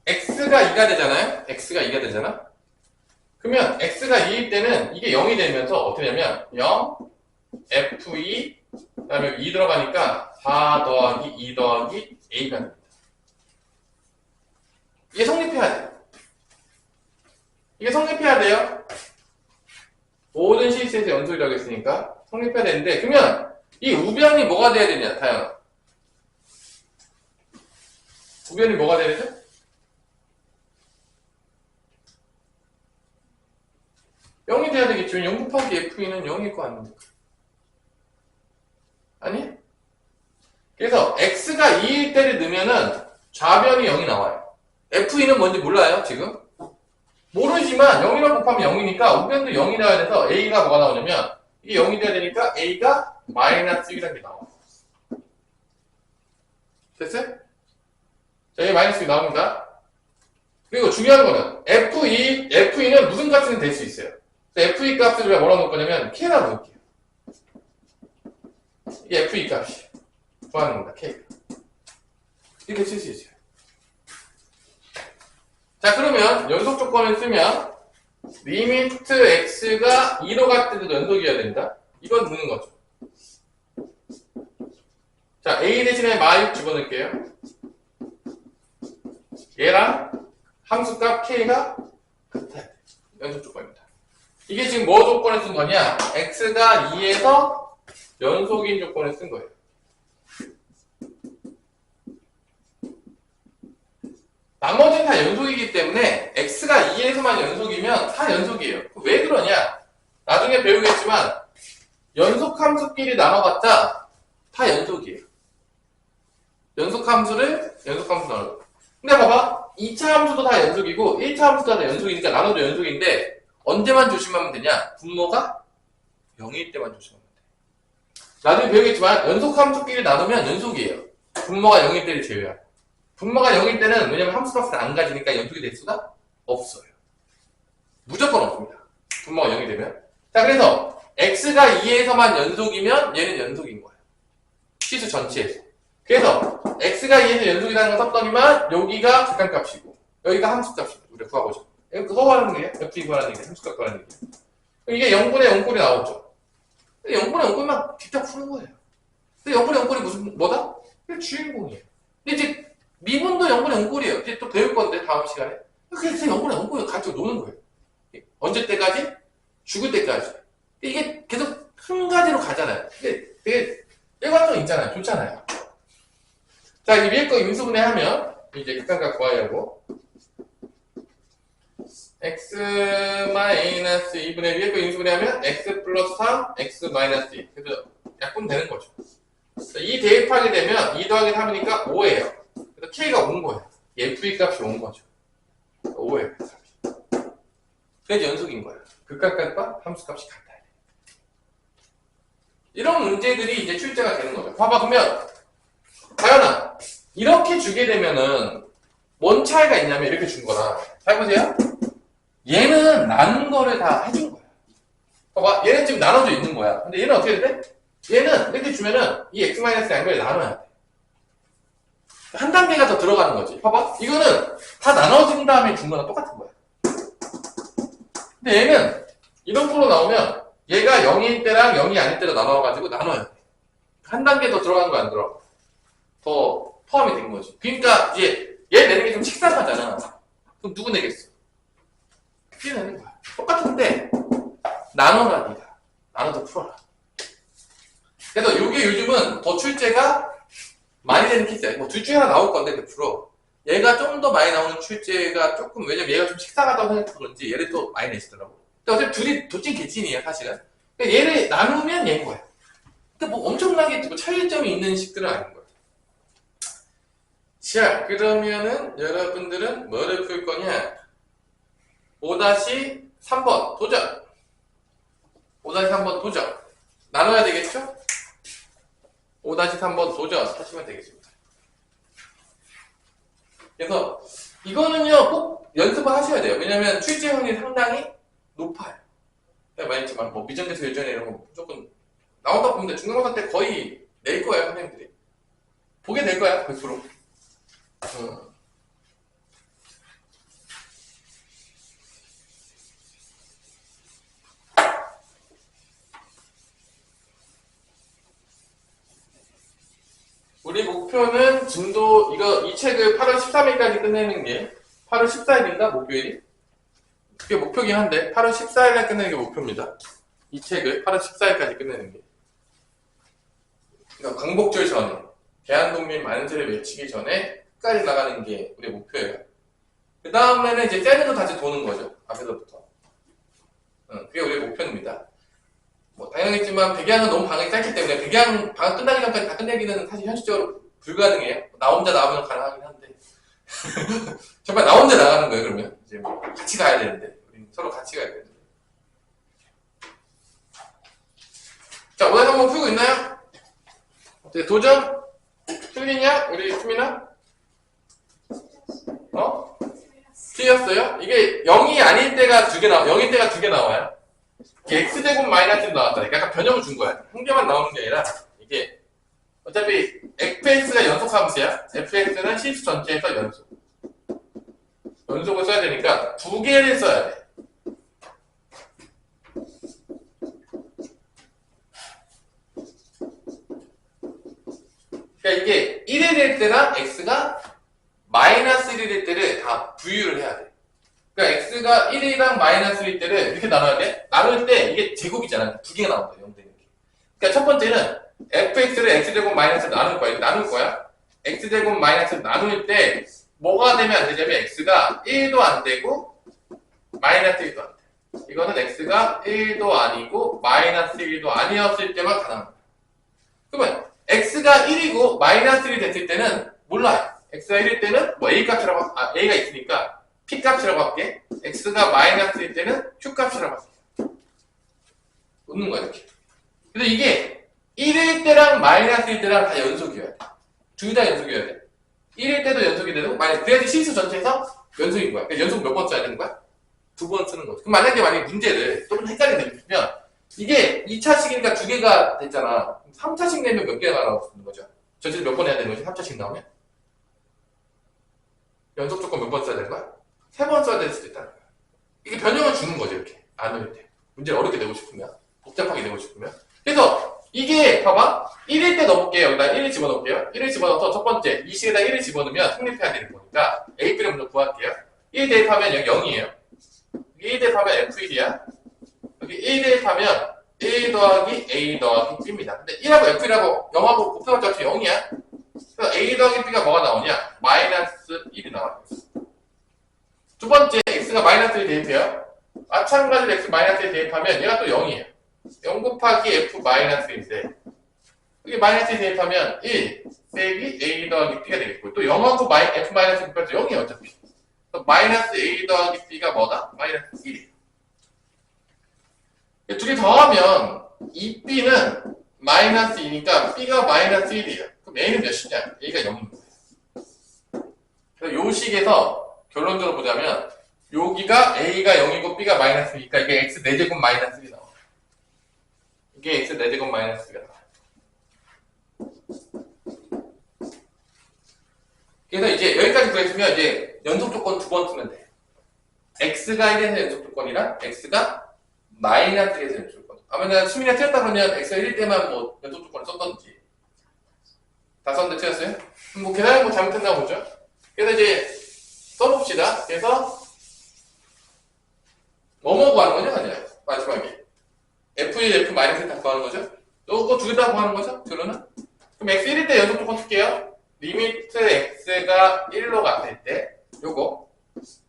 x가 2가 되잖아요? x가 2가 되잖아? 그러면 x가 2일 때는 이게 0이 되면서 어떻게 되냐면 0, f2, 그 다음에 여기 2 들어가니까 4 더하기 2 더하기 A가 됩니다. 이게 성립해야 돼요. 이게 성립해야 돼요. 모든 실수에서 연속이라고 했으니까 성립해야 되는데, 그러면 이 우변이 뭐가 돼야 되냐, 다현아? 우변이 뭐가 돼야 되죠? 영이 돼야 되겠죠. 0 곱하기 F는 0일 거 아닙니까? 아니? 그래서 X가 2일 때를 넣으면은 좌변이 0이 나와요. F는 뭔지 몰라요, 지금? 모르지만 0이랑 곱하면 0이니까 우변도 0이 나와야 돼서 A가 뭐가 나오냐면, 이게 0이 돼야 되니까 A가 마이너스 1이라는 게 나와요. 됐어요? 자, 여기 마이너스 1 나옵니다. 그리고 중요한 거는 F는 무슨 값이든 될 수 있어요. F2 값을 왜 뭐라고 넣을 거냐면 K라고 넣을게요. 이게 F2 값이 구하는 겁니다. K. 이렇게 쓸 수 있어요. 자, 그러면 연속 조건을 쓰면 리미트 X가 2로 갈 때도 연속이어야 된다. 이건 넣는 거죠. 자, A 대신에 마6 집어넣을게요. 얘랑 함수값 K가 같아요. 연속 조건입니다. 이게 지금 뭐 조건을 쓴 거냐? X가 2에서 연속인 조건을 쓴 거예요. 나머지는 다 연속이기 때문에 X가 2에서만 연속이면 다 연속이에요. 왜 그러냐? 나중에 배우겠지만 연속함수끼리 나눠봤자 다 연속이에요. 연속함수를 연속함수 나눠. 근데 봐봐. 2차 함수도 다 연속이고 1차 함수도 다 연속이니까 나눠도 연속인데 언제만 조심하면 되냐? 분모가 0일 때만 조심하면 돼. 나중에 배우겠지만 연속함수끼리 나누면 연속이에요. 분모가 0일 때를 제외하고. 분모가 0일 때는 왜냐면 함수값을 안 가지니까 연속이 될 수가 없어요. 무조건 없습니다. 분모가 0이 되면. 자, 그래서 x가 2에서만 연속이면 얘는 연속인 거예요. 치수 전체에서. 그래서 x가 2에서 연속이라는 건 썼더니만 여기가 객관값이고 여기가 함수값이고 우리가 구하고자. 그거 구하는 게 f2 구하는 얘기예요. 함수값 구하는 얘기예요. 이게 0분의 0꼴이 나오죠. 0분의 0꼴만 뒷다 푸는 거예요. 근데 0분의 0꼴이 무슨 뭐다? 이게 주인공이에요. 근데 이제 미분도 0분의 0꼴이에요. 이제 또 배울 건데 다음 시간에. 그래서 0분의 0꼴을 가지고 노는 거예요. 언제 때까지? 죽을 때까지. 이게 계속 한 가지로 가잖아요. 되게 일관성 있잖아요. 좋잖아요. 자, 이 위에 거 인수분해 하면 이제 극한값 구하려고 x-2분의 위에 거 인수분해 하면 x 플러스 3, x-2 그래서 약분 되는 거죠. 이 대입하게 되면 2 더하기 3이니까 5예요. 그래서 k가 온 거예요. f2 값이 온 거죠. 5예요. 그래서 연속인 거예요. 극한값과 함수값이 같아요. 이런 문제들이 이제 출제가 되는 거죠. 봐봐, 그러면 다현아, 이렇게 주게 되면은 뭔 차이가 있냐면 이렇게 준 거라. 잘 보세요. 얘는 나눈 거를 다 해준 거야. 봐봐, 얘는 지금 나눠져 있는 거야. 근데 얘는 어떻게 돼? 얘는 이렇게 주면은 이 x-양을 나눠야 돼. 한 단계가 더 들어가는 거지. 봐봐, 이거는 다 나눠진 다음에 준 거랑 똑같은 거야. 근데 얘는 이런 프로 나오면 얘가 0일 때랑 0이 아닐 때로 나눠가지고 나눠야 돼. 한 단계 더 들어간 거 안 들어? 더 포함이 된 거지. 그러니까 이제 얘 내는 게 좀 식상하잖아. 그럼 누구 내겠어? 얘 내는 거야. 똑같은데 나눠라 니가. 나눠서 풀어라. 그래서 이게 요즘은 더 출제가 많이 되는 케이스야. 뭐 둘 중에 하나 나올 건데 100%. 얘가 좀 더 많이 나오는 출제가 조금 왜냐면 얘가 좀 식상하다고 생각해서 그런지 얘를 또 많이 내시더라고. 근데 어차피 둘이 도찐 개찐이야 사실은. 그러니까 얘를 나누면 얘인 거야. 그러니까 뭐 엄청나게 뭐 차이점이 있는 식들은 아닌 거야. 자, 그러면은 여러분들은 뭐를 풀 거냐? 5-3번 도전. 5-3번 도전. 나눠야 되겠죠? 5-3번 도전 하시면 되겠습니다. 그래서 이거는요 꼭 연습을 하셔야 돼요. 왜냐면 출제 확률이 상당히 높아요. 만약에 뭐 미정계수 예전에 이런 거 무조건 나온다 보면 중간고사 때 거의 낼 거예요 선생님들이. 보게 될 거야 100%. 우리 목표는 진도, 이 책을 8월 13일까지 끝내는 게, 8월 14일인가? 목요일이? 그게 목표긴 한데, 8월 14일날 끝내는 게 목표입니다. 이 책을 8월 14일까지 끝내는 게. 그러니까 광복절 전에, 대한독민 만세를 외치기 전에 끝까지 나가는 게 우리 목표예요. 그 다음에는 이제 세르도 다시 도는 거죠. 앞에서부터. 그게 우리 목표입니다. 뭐 당연했지만 백양은 너무 방학이 짧기 때문에 백양 방학 끝나기 전까지 다 끝내기는 사실 현실적으로 불가능해요. 나 혼자 나오면 가능하긴 한데 정말 나 혼자 나가는 거예요. 그러면 이제 뭐 같이 가야 되는데 우리 서로 같이 가야 되는데. 자, 오늘 한번 풀고 있나요? 어때, 도전? 틀리냐? 우리 수민아? 틀렸어요? 이게 0이 아닐 때가 2개 0일 때가 2개 나와요. 이게 x제곱 마이너스 1 나왔다. 약간 변형을 준 거야. 한 개만 나오는 게 아니라, 이게, 어차피, fx가 연속함수야. fx는 실수 전체에서 연속. 연속을 써야 되니까, 2개를 써야 돼. 그러니까 이게 1이 될 때랑 x가 마이너스 1이 될 때를 다 분유를 해야 돼. 그러니까 x가 1이랑 마이너스 1일 때를 이렇게 나눠야 돼. 나눌 때 이게 제곱이잖아. 2개가 나온다. 0 되는 게. 그러니까 첫 번째는 fx를 x제곱 마이너스로 나눌 거야. 나눌 거야. x제곱 마이너스로 나눌 때 뭐가 되면 안 되냐면 x가 1도 안 되고 마이너스 1도 안 돼. 이거는 x가 1도 아니고 마이너스 1도 아니었을 때만 가능한 거야. 그러면 x가 1이고 마이너스 1이 됐을 때는 몰라요. x가 1일 때는 뭐 a 값이라고 a가 있으니까 p 값이라고 할게. x가 마이너스일 때는 q 값이라고 할게. 웃는 거야 이렇게. 근데 이게 1일 때랑 마이너스일 때랑 다 연속이어야 돼. 둘 다 연속이어야 돼. 1일 때도 연속이 되고 그래야지 실수 전체에서 연속인 거야. 그러니까 연속 몇 번 써야 되는 거야? 2번 쓰는 거지. 그럼 만약에 문제를 좀 헷갈리게 내면 이게 2차식이니까 2개가 됐잖아. 3차식 내면 몇 개가 나오는 거죠? 전체를 몇 번 해야 되는 거지? 3차식 나오면? 연속 조건 몇 번 써야 되는 거야? 3번 써야 될 수도 있다는 거야. 이게 변형을 주는 거죠, 이렇게. 안 어릴 때. 문제를 어렵게 내고 싶으면. 복잡하게 내고 싶으면. 그래서, 이게, 봐봐. 1일 때 넣어볼게요. 여기다 1을 집어넣을게요. 1을 집어넣어서 첫 번째, 이 식에다 1을 집어넣으면 성립해야 되는 거니까, A를 먼저 구할게요. 1 대입하면 여기 0이에요. 1 대입하면 F1이야. 여기 1 대입하면 1 더하기 A 더하기 B입니다. 근데 1하고 F라고 0하고 곱해봤자 어차피 0이야. 그래서 A 더하기 B가 뭐가 나오냐? 마이너스 1이 나와요. 두 번째, x가 마이너스 1 대입해요. 마찬가지로 x 마이너스 1 대입하면 얘가 또 0이에요. 0 곱하기 f 마이너스 1인데 이게 마이너스 1 대입하면 1 빼기 a 더하기 b가 되겠고 또 0하고 f 마이너스 1 빼서 0이에요 어차피. 마이너스 a 더하기 b가 뭐다? 마이너스 1이에요. 두 개 더하면 2b는 마이너스 2니까 b가 마이너스 1이에요. 그럼 a는 몇이냐? a가 0인 거예요. 그래서 요 식에서 결론적으로 보자면 여기가 a가 0이고 b가 마이너스 2니까 이게 x 4제곱 마이너스 1이 나와. 이게 x 4제곱 마이너스 1이 나와. 그래서 이제 여기까지 구했으면 이제 연속 조건 2번 쓰면 돼. x가 1에서 연속 조건이랑 x가 마이너스 1에서 연속 조건. 아마 수민이가 틀렸다 그러면 x가 1일 때만 뭐 연속 조건을 썼던지. 다 썼는데 틀렸어요? 뭐 계산이 뭐 잘못했나 보죠. 그래서 이제 써봅시다. 그래서 뭐뭐 구하는 거죠? 아니야. 마지막에 F1, F-1 다 구하는 거죠? 요거 두 개 다 구하는 거죠? 결론은? 그럼 x 1일 때 연속 조건 쓸게요. 리미트 x가 1로 갔을 때 요거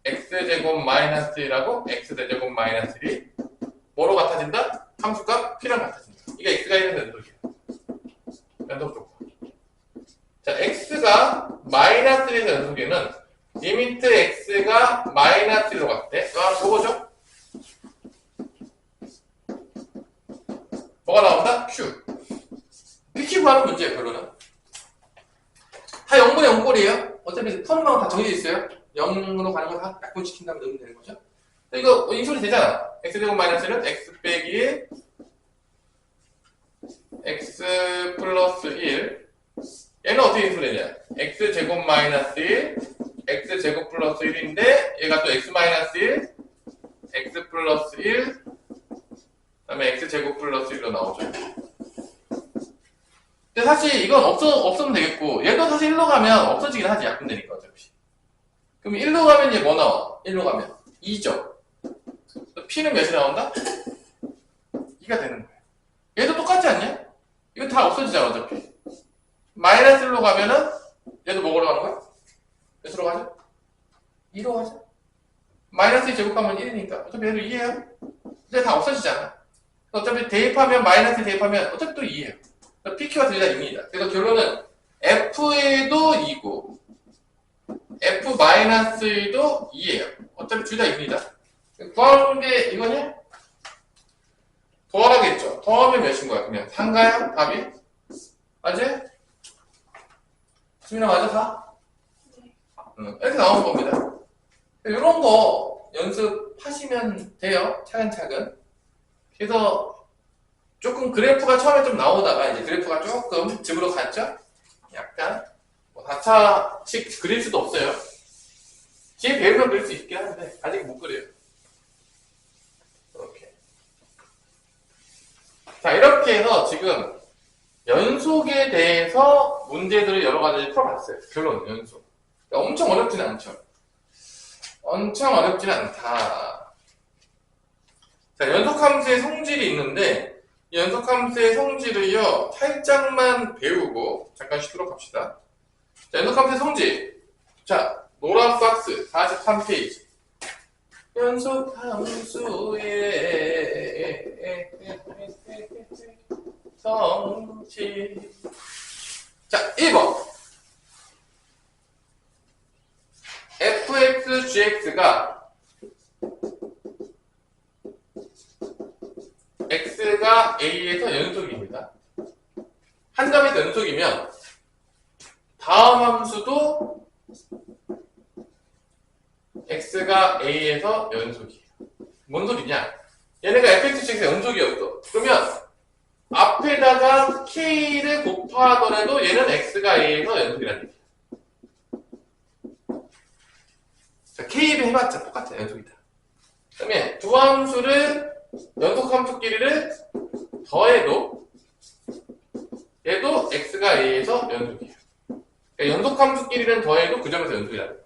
x제곱 마이너스 1하고 x제곱 마이너스 1이 뭐로 같아진다? 함수값 p랑 같아진다. 이게 x가 1에서 연속이에요. 연속 조건. 자, x가 마이너스 1에서 연속이면 리미트 x가 마이너스 1로 갔을 때 저거죠? 뭐가 나온다? q. PQ 구하는 문제예요, 결론은. 다 0분의 0꼴이에요. 어차피 텀만 다 정해져 있어요. 0으로 가는 거 다 약분시킨 다음에 넣으면 되는 거죠. 이거 인솔이 되잖아. x제곱 마이너스 1은 x 빼기 1 x 플러스 1 얘는 어떻게 인솔되냐? x제곱 마이너스 1 x제곱 플러스 1인데 얘가 또 x 마이너스 1 x 플러스 1 그 다음에 x제곱 플러스 1로 나오죠. 근데 사실 이건 없으면 되겠고, 얘도 사실 1로 가면 없어지긴 하지, 약분되니까 어차피. 그럼 1로 가면 이제 뭐 나와? 1로 가면 2죠. P는 몇이 나온다? 2가 되는 거야. 얘도 똑같지 않냐? 이거 다 없어지잖아, 어차피. 마이너스 1로 가면은 얘도 뭐로 가는 거야? 몇으로 가죠? 2로 가죠. 마이너스 2 제곱하면 1이니까 어차피 얘도 2예요. 이제 다 없어지잖아. 어차피 대입하면 마이너스 대입하면 어차피 또 2예요. PQ가 둘 다 2입니다. 그래서 결론은 F에도 2고 F-1도 2예요. 어차피 둘 다 2입니다. 구하는 게 이거냐? 더하라겠죠. 더하면 몇인 거야? 그냥 3가요? 답이? 맞아요? 수민아 맞아? 4? 이렇게 나오는 겁니다. 이런 거 연습하시면 돼요. 차근차근. 그래서 조금 그래프가 처음에 좀 나오다가 이제 그래프가 조금 집으로 갔죠? 약간 뭐 4차씩 그릴 수도 없어요. 뒤에 배우면 그릴 수 있긴 한데 아직 못 그려요. 이렇게. 자, 이렇게 해서 지금 연속에 대해서 문제들을 여러 가지 풀어봤어요. 결론 연속. 그러니까 엄청 어렵지는 않죠. 엄청 어렵지는 않다. 자, 연속함수의 성질이 있는데 이 연속함수의 성질을요 살짝만 배우고 잠깐 쉬도록 합시다. 자, 연속함수의 성질. 자, 노란 박스 43페이지. 연속함수의 성질. 자, 1번. fx, gx가 x가 a에서 연속입니다. 한 점에서 연속이면 다음 함수도 x가 a에서 연속이에요. 뭔 소리냐? 얘네가 fx, gx가 연속이었어. 그러면 앞에다가 k를 곱하더라도 얘는 x가 a에서 연속이라는 얘기야. 자, k를 해봤자 똑같아, 연속이다. 그 다음에 두 함수를 연속함수끼리를 더해도 얘도 x가 a에서 연속이에요. 그러니까 연속함수끼리는 더해도 그 점에서 연속이라는 거예요.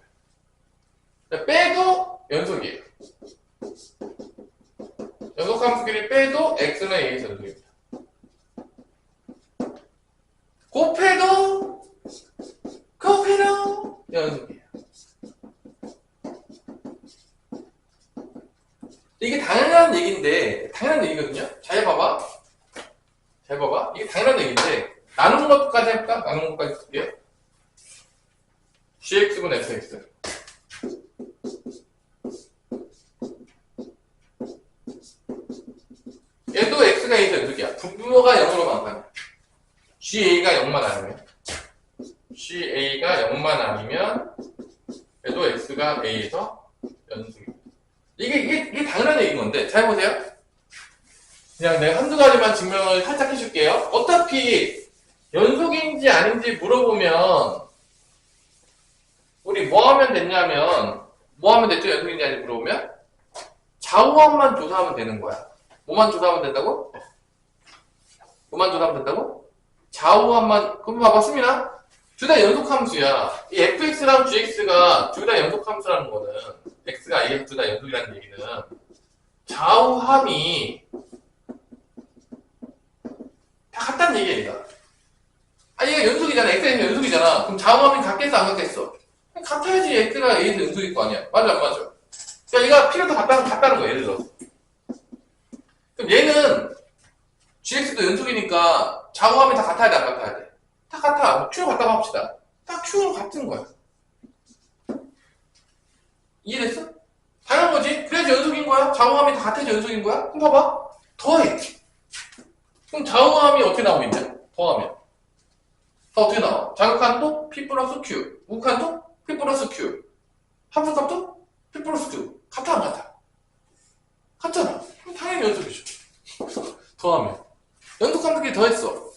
자, 빼도 연속이에요. 연속함수끼리 빼도 x는 a에서 연속입니다. 곱해도 연속이에요. 이게 당연한 얘기인데, 당연한 얘기거든요? 잘 봐봐. 이게 당연한 얘기인데, 나누는 것까지 해볼까? 나누는 것까지 볼게요. gx분 fx. 얘도 x가 a에서 연속이야. 분모가 0으로 만나면. ga가 0만 아니면. ga가 0만 아니면, 얘도 x가 a에서 연속이야. 이게 당연한 얘기인 건데, 잘 보세요. 그냥 내가 한두 가지만 증명을 살짝 해줄게요. 어차피 연속인지 아닌지 물어보면, 우리 뭐 하면 됐냐면, 뭐 하면 됐죠? 연속인지 아닌지 물어보면, 좌우함만 조사하면 되는 거야. 뭐만 조사하면 된다고? 뭐만 조사하면 된다고? 좌우함만, 그럼 봐봐, 수민아. 둘 다 연속함수야. 이 fx랑 gx가 둘 다 연속함수라는 거는 x가 a에서 둘 다 연속이라는 얘기는 좌우함이 다 같다는 얘기야. 아니 얘가 연속이잖아. x가 연속이잖아. 그럼 좌우함이 같겠어 안 같겠어? 같아야지 x가 a에서 연속일 거 아니야. 맞아 안 맞아? 그러니까 얘가 P가 더 같다는 거야. 예를 들어서. 그럼 얘는 gx도 연속이니까 좌우함이 다 같아야 돼 안 같아야 돼? 다 같아. 뭐 Q로 같다고 합시다. 딱 Q로 같은 거야. 이해됐어? 당연한 거지? 그래야지 연속인 거야. 좌우함이 다 같아야지 연속인 거야. 그럼 봐봐. 더해. 그럼 좌우함이 어떻게 나오겠냐? 더하면. 다 어떻게 나와? 자극한도 P 플러스 Q. 우극한도 P 플러스 Q. 함수값도 P 플러스 Q. 같아 안 같아? 같잖아. 그럼 당연히 연속이죠. 더하면. 연속함들끼리 더했어.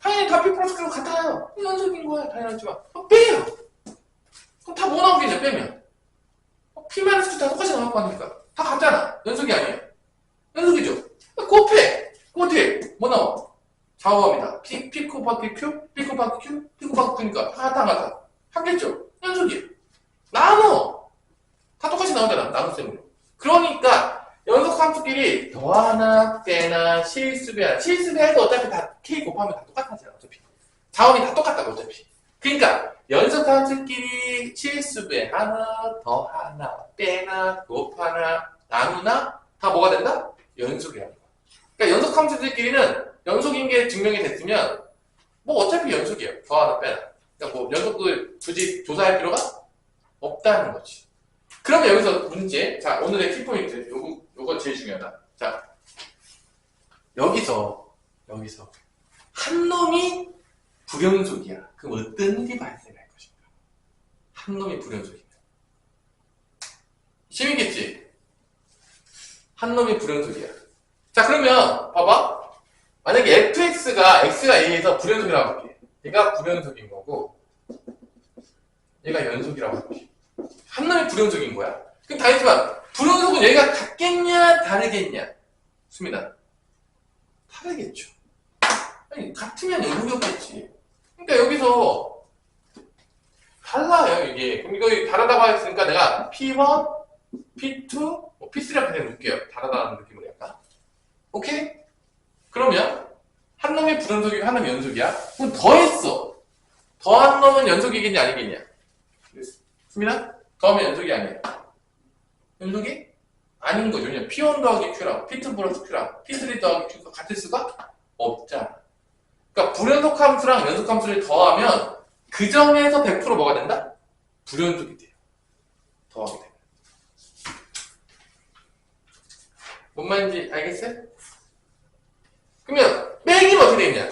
당연히 다 P 플러스 Q로 같아요. 연속인 거야. 당연하지만. 빼요. 그럼 다 뭐 나오겠냐, 빼면. P 마이너스 Q 다 똑같이 나올 거 아닙니까? 다 같잖아. 연속이 아니에요. 연속이죠. 곱해. 그럼 어떻게? 뭐 나와? 좌우함이다. P 곱하기 Q, P 곱하기 Q, P 곱하기 Q니까 하다. 하겠죠? 연속이야. 나눠. 다 똑같이 나오잖아. 나눗셈으로. 그러니까 연속함수끼리 더하나, 빼나, 실수배하나. 실수배해도 어차피 다 K 곱하면 다 똑같아잖아. 어차피. 자원이 다 똑같다고 어차피. 그러니까 연속함수끼리 실수배하나, 더하나, 빼나, 곱하나, 나누나 다 뭐가 된다? 연속이라는 거야. 그러니까 연속함수들끼리는 연속인 게 증명이 됐으면 뭐 어차피 연속이에요. 더하나, 빼나. 그러니까 뭐 연속을 굳이 조사할 필요가 없다는 거지. 그러면 여기서 문제. 자, 오늘의 키포인트. 요거 제일 중요하다. 자, 여기서 한 놈이 불연속이야. 그럼 어떤 일이 발생할 것인가? 한 놈이 불연속이면. 재밌겠지? 한 놈이 불연속이야. 자, 그러면 봐봐. 만약에 fx가 A에서 불연속이라고 할게. 얘가 불연속인 거고 얘가 연속이라고 할게. 한 놈이 불연속인 거야. 그럼 다르지만 불연속은 얘가 같겠냐 다르겠냐? 수민아, 다르겠죠. 아니, 같으면 연속이었겠지. 그러니까 여기서 달라요 이게. 그럼 이거 다르다고 했으니까 내가 P1, P2, P3라고 그냥 놓을게요. 다르다는 느낌으로 약간. 오케이? 그러면 한 놈이 불연속이고 한 놈이 연속이야. 그럼 더했어. 더한 놈은 연속이겠냐 아니겠냐? 수민아? 더하면 연속이 아니에요. 연속이 아닌 거죠. 왜냐면 P1 더하기 Q랑 P2 플러스 Q랑 P3 더하기 Q가 같을 수가 없잖아. 그러니까 불연속 함수랑 연속 함수를 더하면 그 점에서 100% 뭐가 된다? 불연속이 돼요. 더하게 되면. 뭔 말인지 알겠어요? 그러면 빼기는 어떻게 되냐?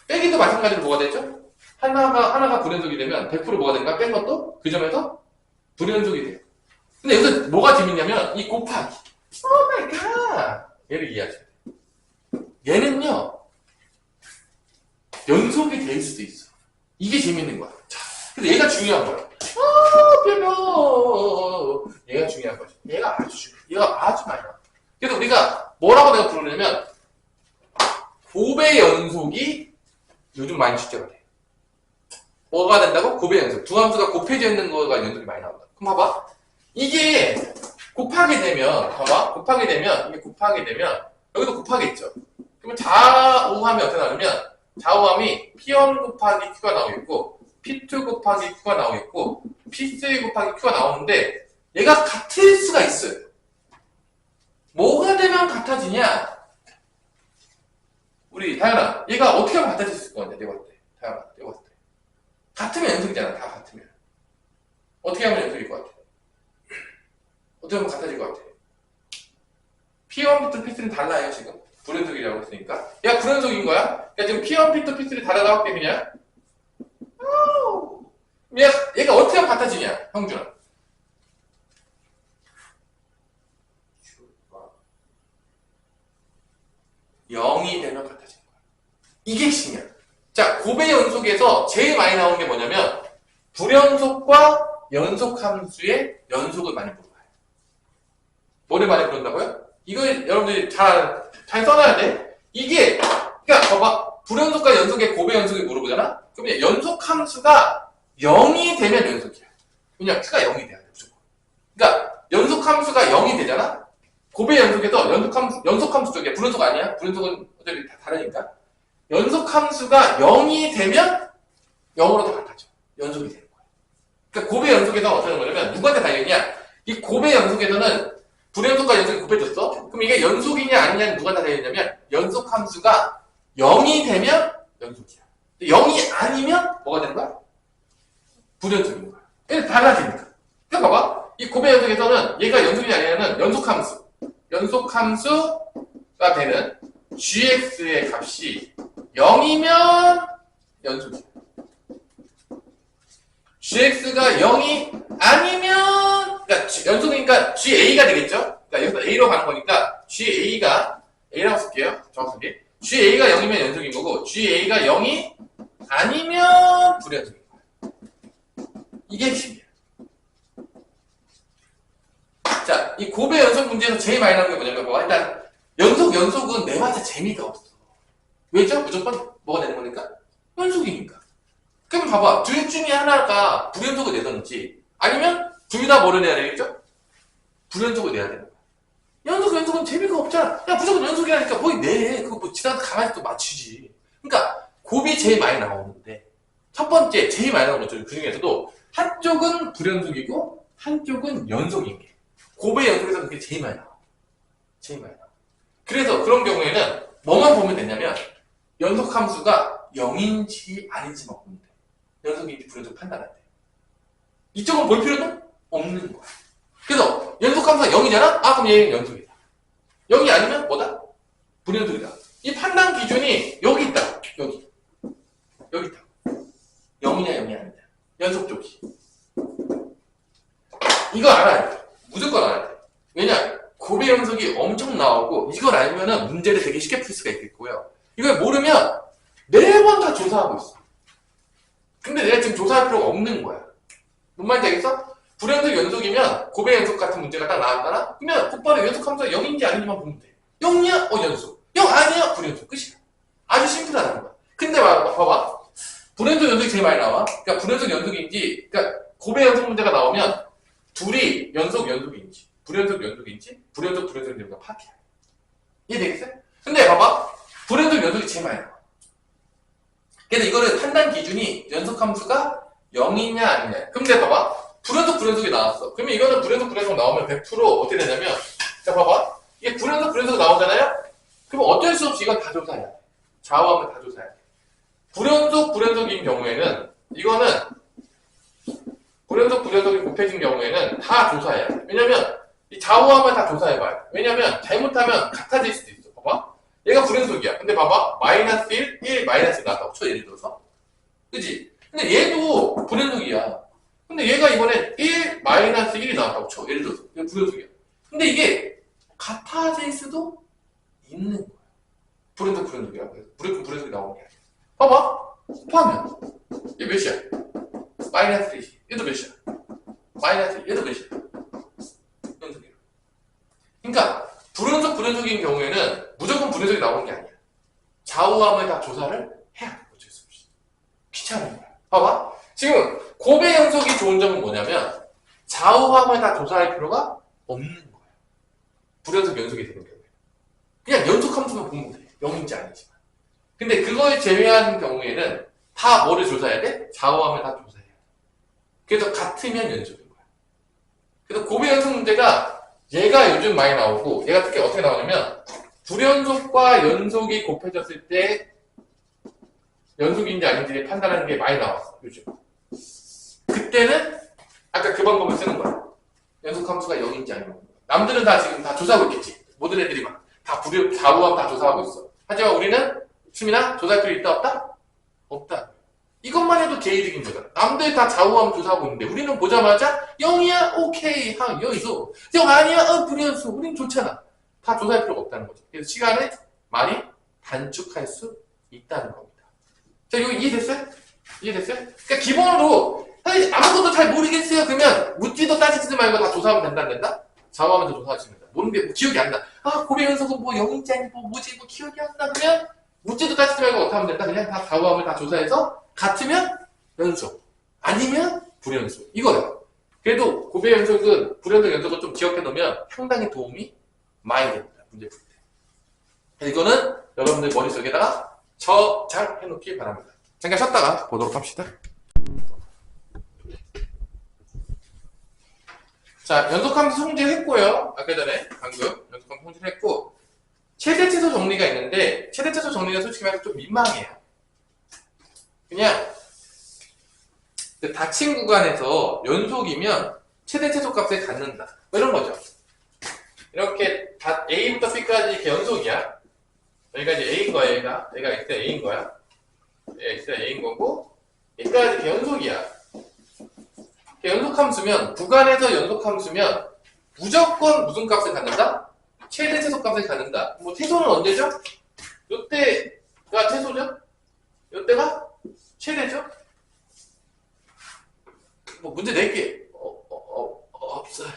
빼기도 마찬가지로 뭐가 되죠? 하나가 불연속이 되면 100% 뭐가 되는가? 뺀 것도 그 점에서 불연속이 돼요. 근데 여기서 뭐가 재밌냐면 이 곱하기. 오 마이 갓! 얘를 이해하셔야 돼요. 얘는요 연속이 될 수도 있어. 이게 재밌는 거야. 자, 근데 얘가 중요한 거야. 얘가 중요한 거지. 얘가 아주 중요해. 얘가 아주 많이 나와. 그래서 우리가 뭐라고 내가 부르냐면 곱의 연속이 요즘 많이 출제가 돼. 뭐가 된다고? 곱의 연속. 두 함수가 곱해져 있는 거가 연속이 많이 나온다. 그럼 봐봐. 이게 곱하게 되면, 이게 곱하게 되면, 여기도 곱하겠죠. 그러면 좌우함이 어떻게 나오냐면, 좌우함이 P1 곱하기 Q가 나오겠고, P2 곱하기 Q가 나오겠고, P3 곱하기 Q가 나오는데, 얘가 같을 수가 있어요. 뭐가 되면 같아지냐? 우리 다현아, 얘가 어떻게 하면 같아질 수 있을 것 같냐? 내가 봤을 때. 다현아, 내가 봤을 때. 같으면 연속이잖아. 다 같으면. 어떻게 하면 연속일 것 같아? 어떻게 하면 같아질 것 같아? P1부터 P3는 달라요, 지금. 불연속이라고 했으니까. 얘가 불연속인 거야? 그러니까 지금 P1, P2, P3 다르다고 할게, 그냥. 얘가 어떻게 하면 같아지냐? 형준아. 0이 되면 같아지는 거야. 이게 핵심이야. 자, 곱의 연속에서 제일 많이 나오는 게 뭐냐면 불연속과 연속함수의 연속을 많이 물어봐요. 뭐를 많이 부른다고요? 이거 여러분들이 잘 써놔야 돼. 이게 그러니까 봐봐. 불연속과 연속의 곱의 연속을 물어보잖아? 그러면 연속함수가 0이 되면 연속이야. 왜냐면 Q가 0이 돼야 돼. 무조건. 그러니까 연속함수가 0이 되잖아? 곱의 연속에서 연속함수 쪽에 불연속 아니야? 불연속은 어차피 다 다르니까. 연속함수가 0이 되면 0으로 다 같아져. 연속이 되는 거야. 그러니까 곱의 연속에서 어떻게 하는 거냐면 누구한테 달려있냐? 이 곱의 연속에서는 불연속과 연속이 곱해졌어? 그럼 이게 연속이냐 아니냐는 누구한테 달려있냐면 연속함수가 0이 되면 연속이야. 0이 아니면 뭐가 되는 거야? 불연속인 거야. 얘는 달라지니까. 그러니까 봐봐. 이 곱의 연속에서는 얘가 연속이냐 아니냐는 연속함수가 되는 gx의 값이 0이면 연속이야. gx가 0이 아니면, 그러니까 연속이니까 ga가 되겠죠? 그러니까 여기서 a로 가는 거니까 ga가, a라고 쓸게요. 정확하게. ga가 0이면 연속인 거고, ga가 0이 아니면 불연속인 거야. 이게 핵심이야. 자, 이 곱의 연속 문제에서 제일 많이 나오는 게 뭐냐면, 일단, 연속은 내봤자 재미가 없어. 왜죠? 무조건 뭐가 되는 거니까? 연속이니까. 그럼 봐봐. 둘 중에 하나가 불연속을 내던지 아니면 둘 다 뭐를 내야 되겠죠? 불연속을 내야 되는 거야. 연속은 재미가 없잖아. 야, 무조건 연속이라니까 거의 내. 그거 뭐 지나서 가만히 또 맞추지. 그러니까 곱이 제일 많이 나오는데 첫 번째 제일 많이 나오는 것 중에서도 한쪽은 불연속이고 한쪽은 연속인 게 곱의 연속에서 그게 제일 많이 나와. 제일 많이 나와. 그래서 그런 경우에는 뭐만 보면 되냐면 연속 함수가 0인지 아닌지만 보면 돼. 연속인지 불연속 판단할 때. 이쪽은 볼 필요는 없는 거야. 그래서 연속 함수가 0이잖아? 아, 그럼 얘는 연속이다. 0이 아니면 뭐다? 불연속이다. 이 판단 기준이 여기 있다. 여기 있다. 0이냐 0이 아니냐. 연속 쪽이. 이거 알아야 돼. 무조건 알아야 돼. 왜냐? 곱의 연속이 엄청 나오고 이걸 알면은 문제를 되게 쉽게 풀 수가 있겠고요. 이걸 모르면 매번 다 조사하고 있어. 근데 내가 지금 조사할 필요가 없는 거야. 뭔 말인지 알겠어? 불연속 연속이면 곱의 연속 같은 문제가 딱 나왔잖아? 그러면 곧바로 연속 함수가 0인지 아닌지만 보면 돼. 0이야? 연속. 0 아니야? 불연속. 끝이야. 아주 심플하다는 거야. 근데 봐봐. 불연속 연속이 제일 많이 나와. 그러니까 불연속 연속인지, 그러니까 곱의 연속 문제가 나오면 둘이 연속인지, 불연속인지, 불연속인지 우리가 파악해야 돼. 이해되겠어요? 근데 봐봐. 불연속 연속이 제일 많이 나와. 그래서 이거를 판단 기준이 연속 함수가 0이냐 아니냐. 근데 봐봐. 불연속이 나왔어. 그러면 이거는 불연속 나오면 100% 어떻게 되냐면, 자, 봐봐. 이게 불연속 나오잖아요? 그럼 어쩔 수 없이 이건 다 조사해야 돼. 좌우하면 다 조사해야 돼. 불연속인 경우에는, 이거는, 불연속이 곱해진 경우에는 다 조사해야 돼. 왜냐면, 이 좌우하면 다 조사해봐야 돼. 왜냐면, 잘못하면 같아질 수도 있어. 봐봐. 얘가 불연속이야. 근데 봐봐. 마이너스 1 마이너스 1 나왔다고 쳐, 예를 들어서. 그지? 근데 얘도 불연속이야. 근데 얘가 이번에 1 마이너스 1이 나왔다고 쳐, 예를 들어서. 이게 불연속이야. 근데 이게 같아질 수도 있는 거야. 불연속이라고 해서. 불연속이 나오는 게 아니야. 봐봐. 곱하면. 얘 몇이야? 마이너스 1이. 얘도 몇이야? 마이너스 1. 얘도 몇이야? 연속이야. 그러니까, 불연속인 경우에는 무조건 불연속이 나오는 게 아니야. 좌우함을 다 조사를 해야 돼. 어쩔 수 없이. 귀찮은 거야. 봐봐. 지금, 곱의 연속이 좋은 점은 뭐냐면, 좌우함을 다 조사할 필요가 없는 거야. 불연속 연속이 되는 경우에. 그냥 연속 함수만 보면 돼. 0인지 아닌지만. 근데 그걸 제외하는 경우에는 다 뭐를 조사해야 돼? 좌우함을 다 조사해야 돼. 그래서 같으면 연속인 거야. 그래서 곱의 연속 문제가 얘가 요즘 많이 나오고 얘가 특히 어떻게 나오냐면 불연속과 연속이 곱해졌을 때 연속인지 아닌지를 판단하는 게 많이 나왔어. 요즘. 그때는 아까 그 방법을 쓰는 거야. 연속 함수가 0인지 아닌지. 남들은 다 지금 다 조사하고 있겠지. 모든 애들이 막 다 좌우함 다 조사하고 있어. 하지만 우리는 수민아 조사할 필요 있다 없다? 없다. 이것만 해도 개이득인 거잖아. 남들 다 좌우함 조사하고 있는데 우리는 보자마자 0이야? 오케이. 여기서 0 아니야? 불연속. 우린 좋잖아. 다 조사할 필요가 없다는 거지. 그래서 시간을 많이 단축할 수 있다는 겁니다. 자, 이거 이해됐어요? 그러니까 기본으로 사실 아무것도 잘 모르겠어요. 그러면 묻지도 따지지도 말고 다 조사하면 된다 안 된다? 좌우하면서 조사하시면 된다. 모르는 게 뭐 기억이 안 나. 곱의 연속은 뭐 0인지 아니고 뭐지 뭐 기억이 안 나. 그러면 묻지도 따지지 말고 어떻게 하면 된다? 그냥 다 좌우함을 다 조사해서 같으면 연속, 아니면 불연속. 이거야. 그래도 곱의 연속은 불연속 연속을 좀 기억해 놓으면 상당히 도움이 많이 됩니다. 문제 풀 때. 그래서 이거는 여러분들 머릿속에다가 저장해 놓기 바랍니다. 잠깐 쉬었다가 보도록 합시다. 자, 연속함수 성질했고요. 아까 전에 방금 연속함수 성질했고 최대최소 정리가 있는데 최대최소 정리가 솔직히 말해서 좀 민망해요. 그냥 닫힌 구간에서 연속이면 최대최소 값을 갖는다. 뭐 이런 거죠. 이렇게 A부터 B까지 이렇게 연속이야. 여기가 이제 A인 거야. 얘가 X가 A인 거야. X가 A인 거고 얘까지 이렇게 연속이야. 연속함수면 구간에서 연속함수면 무조건 무슨 값을 갖는다? 최대 최소 값을 갖는다. 뭐 최소는 언제죠? 요때가 최소죠? 요때가 최대죠? 뭐 문제 낼게 없어요.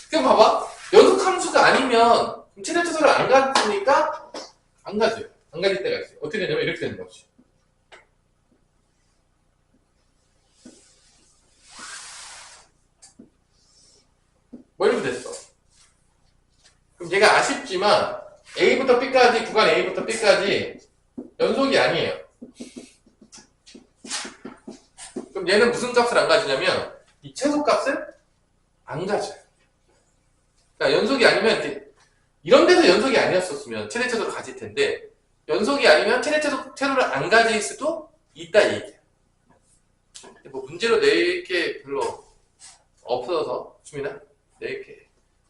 그럼 봐봐. 연속함수가 아니면 최대 최소를 안 갖는 안 가져요. 안 가질 때가 있어요. 어떻게 되냐면 이렇게 되는 거지. 뭐 이렇게 됐어. 그럼 얘가 아쉽지만 A부터 B까지, 구간 A부터 B까지 연속이 아니에요. 그럼 얘는 무슨 값을 안 가지냐면 이 최소값을 안 가져요. 그러니까 연속이 아니면 이렇게 이런 데서 연속이 아니었었으면 최대 최소를 가질 텐데 연속이 아니면 최대 최소를 안 가질 수도 있다 이 얘기야. 뭐 문제로 낼 게 별로 없어서 주민아 낼 게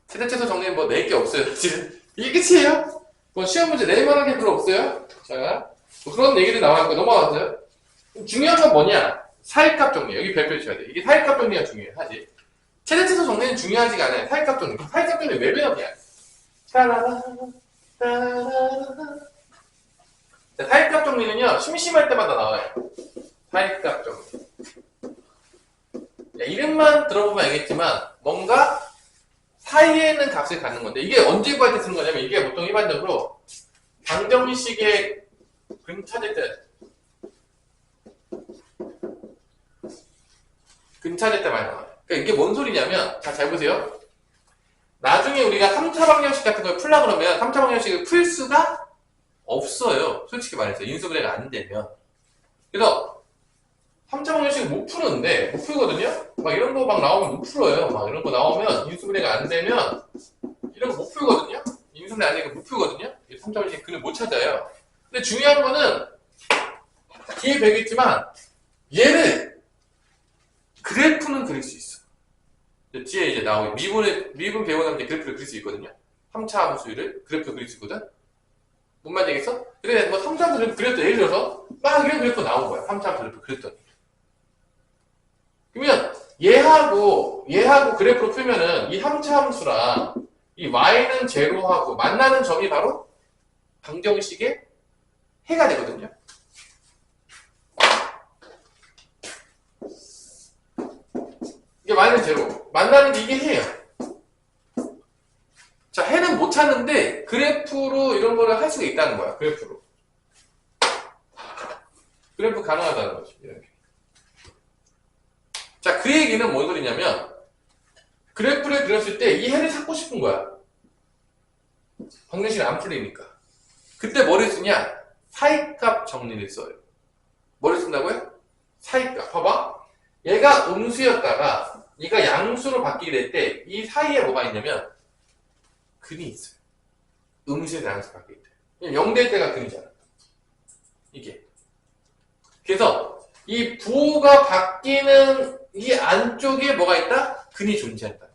최대 최소 정리는 뭐 낼 게 없어요. 지금 이게 끝이에요. 뭐 시험 문제 낼 만한 게 별로 없어요. 자, 뭐 그런 얘기들 나와있고 넘어가세요. 중요한 건 뭐냐? 사이값 정리. 여기 별표 쳐야 돼. 이게 사이값 정리가 중요하지. 최대 최소 정리는 중요하지가 않아요. 사이값 정리. 사이값 정리 왜 배웠냐? 따라라, 따라라. 자, 사이값 정리는요, 심심할 때마다 나와요. 사이값 정리. 야, 이름만 들어보면 알겠지만, 뭔가 사이에 있는 값을 갖는 건데, 이게 언제 구할 때 쓰는 거냐면, 이게 보통 일반적으로 방정식의 그림 찾을 때, 많이 나와요. 그러니까 이게 뭔 소리냐면, 자, 잘 보세요. 나중에 우리가 3차 방정식 같은 걸 풀라 그러면 3차 방정식을 풀 수가 없어요. 솔직히 말해서 인수분해가 안 되면. 그래서 3차 방정식을 못 푸는데 못 풀거든요. 막 이런 거 막 나오면 못 풀어요. 막 이런 거 나오면 인수분해가 안 되면 이런 거 못 풀거든요. 인수분해 안 되니까 못 풀거든요. 3차 방정식 근을 못 찾아요. 근데 중요한 거는 뒤에 배우겠지만 얘를 그래프는 그릴 수 있어. 뒤에 이제 나오고 미분 배우고 나면 그래프를 그릴 수 있거든요. 3차 함수를 그래프 그릴 수 있거든. 뭔 말인지 알겠어? 그래 뭐 3차 그래프 그렸더니 예를 들어서 막 이런 그래프 나온 거야. 3차 그래프 그렸더니. 그러면 얘하고 그래프로 풀면은 이 3차 함수랑 이 y는 제로하고 만나는 점이 바로 방정식의 해가 되거든요. 이게 y는 제로. 만나는 게 이게 해예요. 자, 해는 못 찾는데 그래프로 이런 거를 할 수가 있다는 거야. 그래프로. 그래프 가능하다는 거지. 이렇게. 자, 그 얘기는 뭔 소리냐면 그래프를 그렸을 때 이 해를 찾고 싶은 거야. 방정식이 안 풀리니까. 그때 뭐를 쓰냐? 사이값 정리를 써요. 뭐를 쓴다고요? 사이값. 봐봐. 얘가 음수였다가 얘가 양수로 바뀌게 될 때 이 사이에 뭐가 있냐면 근이 있어요. 음수에서 양수 바뀔 때. 0될 때가 근이잖아. 이게. 그래서 이 부호가 바뀌는 이 안쪽에 뭐가 있다? 근이 존재한다.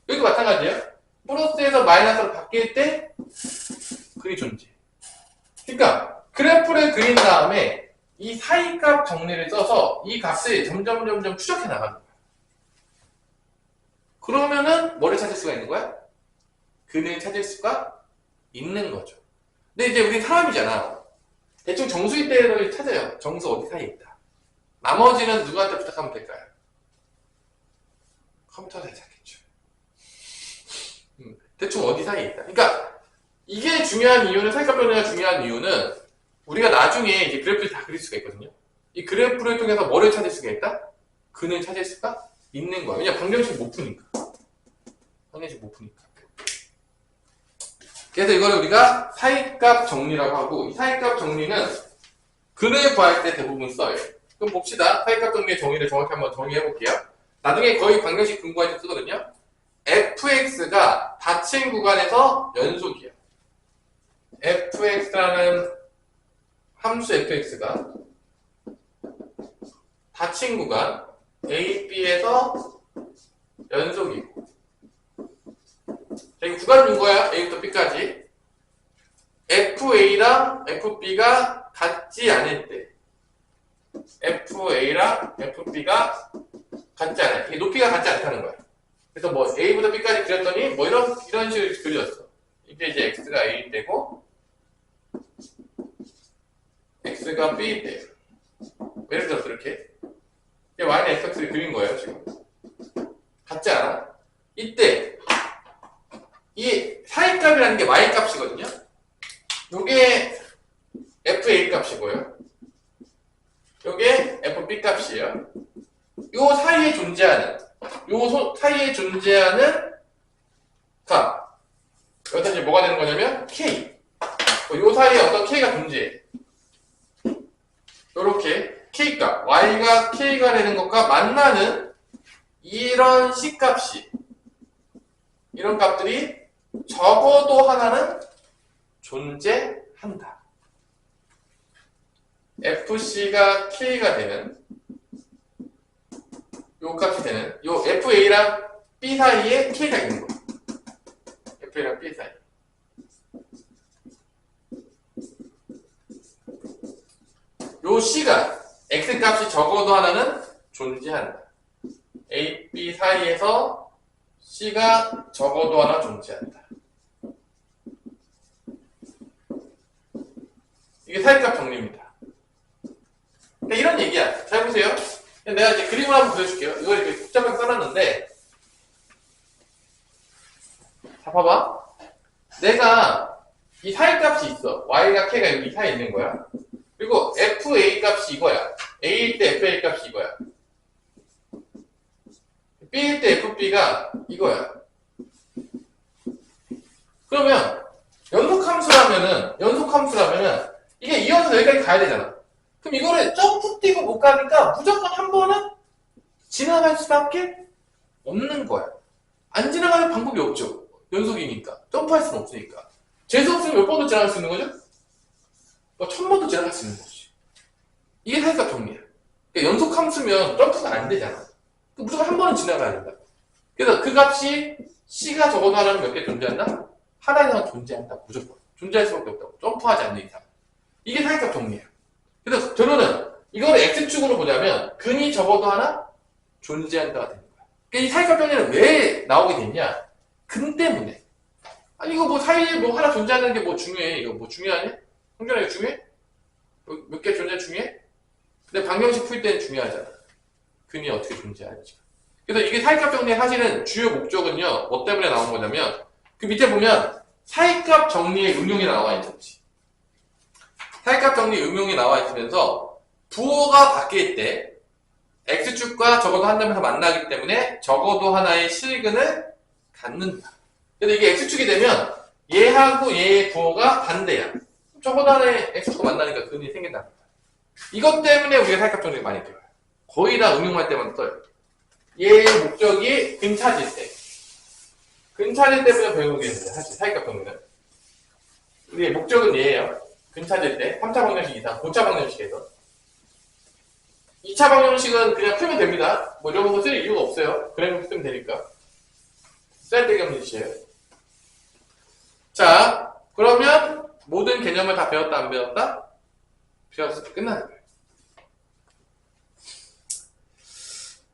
여기도 마찬가지예요. 플러스에서 마이너스로 바뀔 때 근이 존재. 그러니까 그래프를 그린 다음에 이 사이값 정리를 써서 이 값을 점점 추적해 나가는 거야. 그러면은 뭐를 찾을 수가 있는 거야? 근을 찾을 수가 있는 거죠. 근데 이제 우리 사람이잖아. 대충 정수일 때를 찾아요. 정수 어디 사이에 있다. 나머지는 누구한테 부탁하면 될까요? 컴퓨터에 찾겠죠. 대충 어디 사이에 있다. 그러니까 이게 중요한 이유는 사이값 정리가 중요한 이유는 우리가 나중에 이제 그래프를 다 그릴 수가 있거든요. 이 그래프를 통해서 뭐를 찾을 수가 있다? 근을 찾을 수가 있는 거야. 왜냐면 방정식 못 푸니까. 방정식 못 푸니까. 그래서 이거를 우리가 사이값 정리라고 하고 이 사이값 정리는 근을 구할 때 대부분 써요. 그럼 봅시다. 사이값 정리의 정의를 정확히 한번 정의해 볼게요. 나중에 거의 방정식 근거할 때 쓰거든요. fx가 닫힌 구간에서 연속이에요. fx라는 함수 fx가 닫힌 구간 a, b에서 연속이고 자, 이거 구간 준 거야. a부터 b까지 fa랑 fb가 같지 않을 때 fa랑 fb가 같지 않아요. 이게 높이가 같지 않다는 거야. 그래서 뭐 a부터 b까지 그렸더니 뭐 이런 식으로 그려졌어. 이게 이제 x가 a 되고 x가 b 돼요. 예를 들어서 이렇게 y는 fx를 그린 거예요. 지금 같지 않아? 이때 이 사이값이라는 게 y값이거든요. 요게 FA 값이고요. 요게 FB 값이에요. 요 사이에 존재하는 값. 여기서 이제 뭐가 되는 거냐면 K. 요 사이에 어떤 K가 존재해. 요렇게 K값, Y가 K가 되는 것과 만나는 이런 C값이, 이런 값들이 적어도 하나는 존재한다. FC가 K가 되는, 요 값이 되는, 요 FA랑 B 사이에 K가 있는 거. FA랑 B 사이. 요 C가 X 값이 적어도 하나는 존재한다. A, B 사이에서 C가 적어도 하나 존재한다. 이게 사이값 정리입니다. 그러니까 이런 얘기야. 잘 보세요. 내가 이제 그림을 한번 그려줄게요. 이걸 이렇게 복잡하게 써놨는데, 자, 봐봐. 내가 이 사이값이 있어. Y가 K가 여기 사이에 있는 거야. 그리고 FA 값이 이거야. A일 때 FA 값이 이거야. B일 때 FB가 이거야. 그러면 연속함수라면은 이게 이어서 여기까지 가야 되잖아. 그럼 이거를 점프 뛰고 못 가니까 무조건 한 번은 지나갈 수밖에 없는 거야. 안 지나가는 방법이 없죠. 연속이니까. 점프할 수는 없으니까. 재수 없으면 몇 번도 지나갈 수 있는 거죠? 1000번도 지나갈 수 있는 거지. 이게 사이값 정리야. 그러니까 연속함수면 점프가 안 되잖아. 무조건 한 번은 지나가야 된다. 그래서 그 값이 C가 적어도 하나는 몇 개 존재한다? 하나 이상 존재한다. 무조건. 존재할 수밖에 없다고. 점프하지 않는 이상. 이게 사이값 정리야. 그래서 결론은 이거를 X축으로 보자면 근이 적어도 하나 존재한다가 되는 거야. 그러니까 이 사이값 정리는 왜 나오게 됐냐? 근 때문에. 아니 이거 뭐 사이에 뭐 하나 존재하는 게 뭐 중요해? 이거 뭐 중요하냐? 성준아 이거 중요해? 몇 개 존재 중요해? 근데 방정식 풀 때는 중요하잖아. 근이 어떻게 존재하는지. 그래서 이게 사이값 정리의 사실은 주요 목적은요, 뭐 때문에 나온 거냐면, 그 밑에 보면 사이값 정리의 응용이 나와 있었지. 사이값 정리 응용이 나와 있으면서 부호가 바뀔 때 X축과 적어도 한 점에서 만나기 때문에 적어도 하나의 실근을 갖는다. 그래서 이게 X축이 되면 얘하고 얘의 부호가 반대야. 적어도 하나의 X축과 만나니까 근이 생긴다. 이것 때문에 우리가 사이값 정리가 많이 돼요. 거의 다 응용할 때만 써요. 얘의 목적이 근 찾을 때. 근 찾을 때부터 배우게 되는데, 사실 사이값 정리는. 우리의 목적은 얘예요. 근 찾을 때. 3차 방정식 이상, 5차 방정식에서. 2차 방정식은 그냥 풀면 됩니다. 뭐 이런 거 쓸 이유가 없어요. 그래놓고 쓰면 되니까. 쓸데기 없는 짓이에요. 자, 그러면 모든 개념을 다 배웠다, 안 배웠다? 배웠을 때 끝나는 거예요.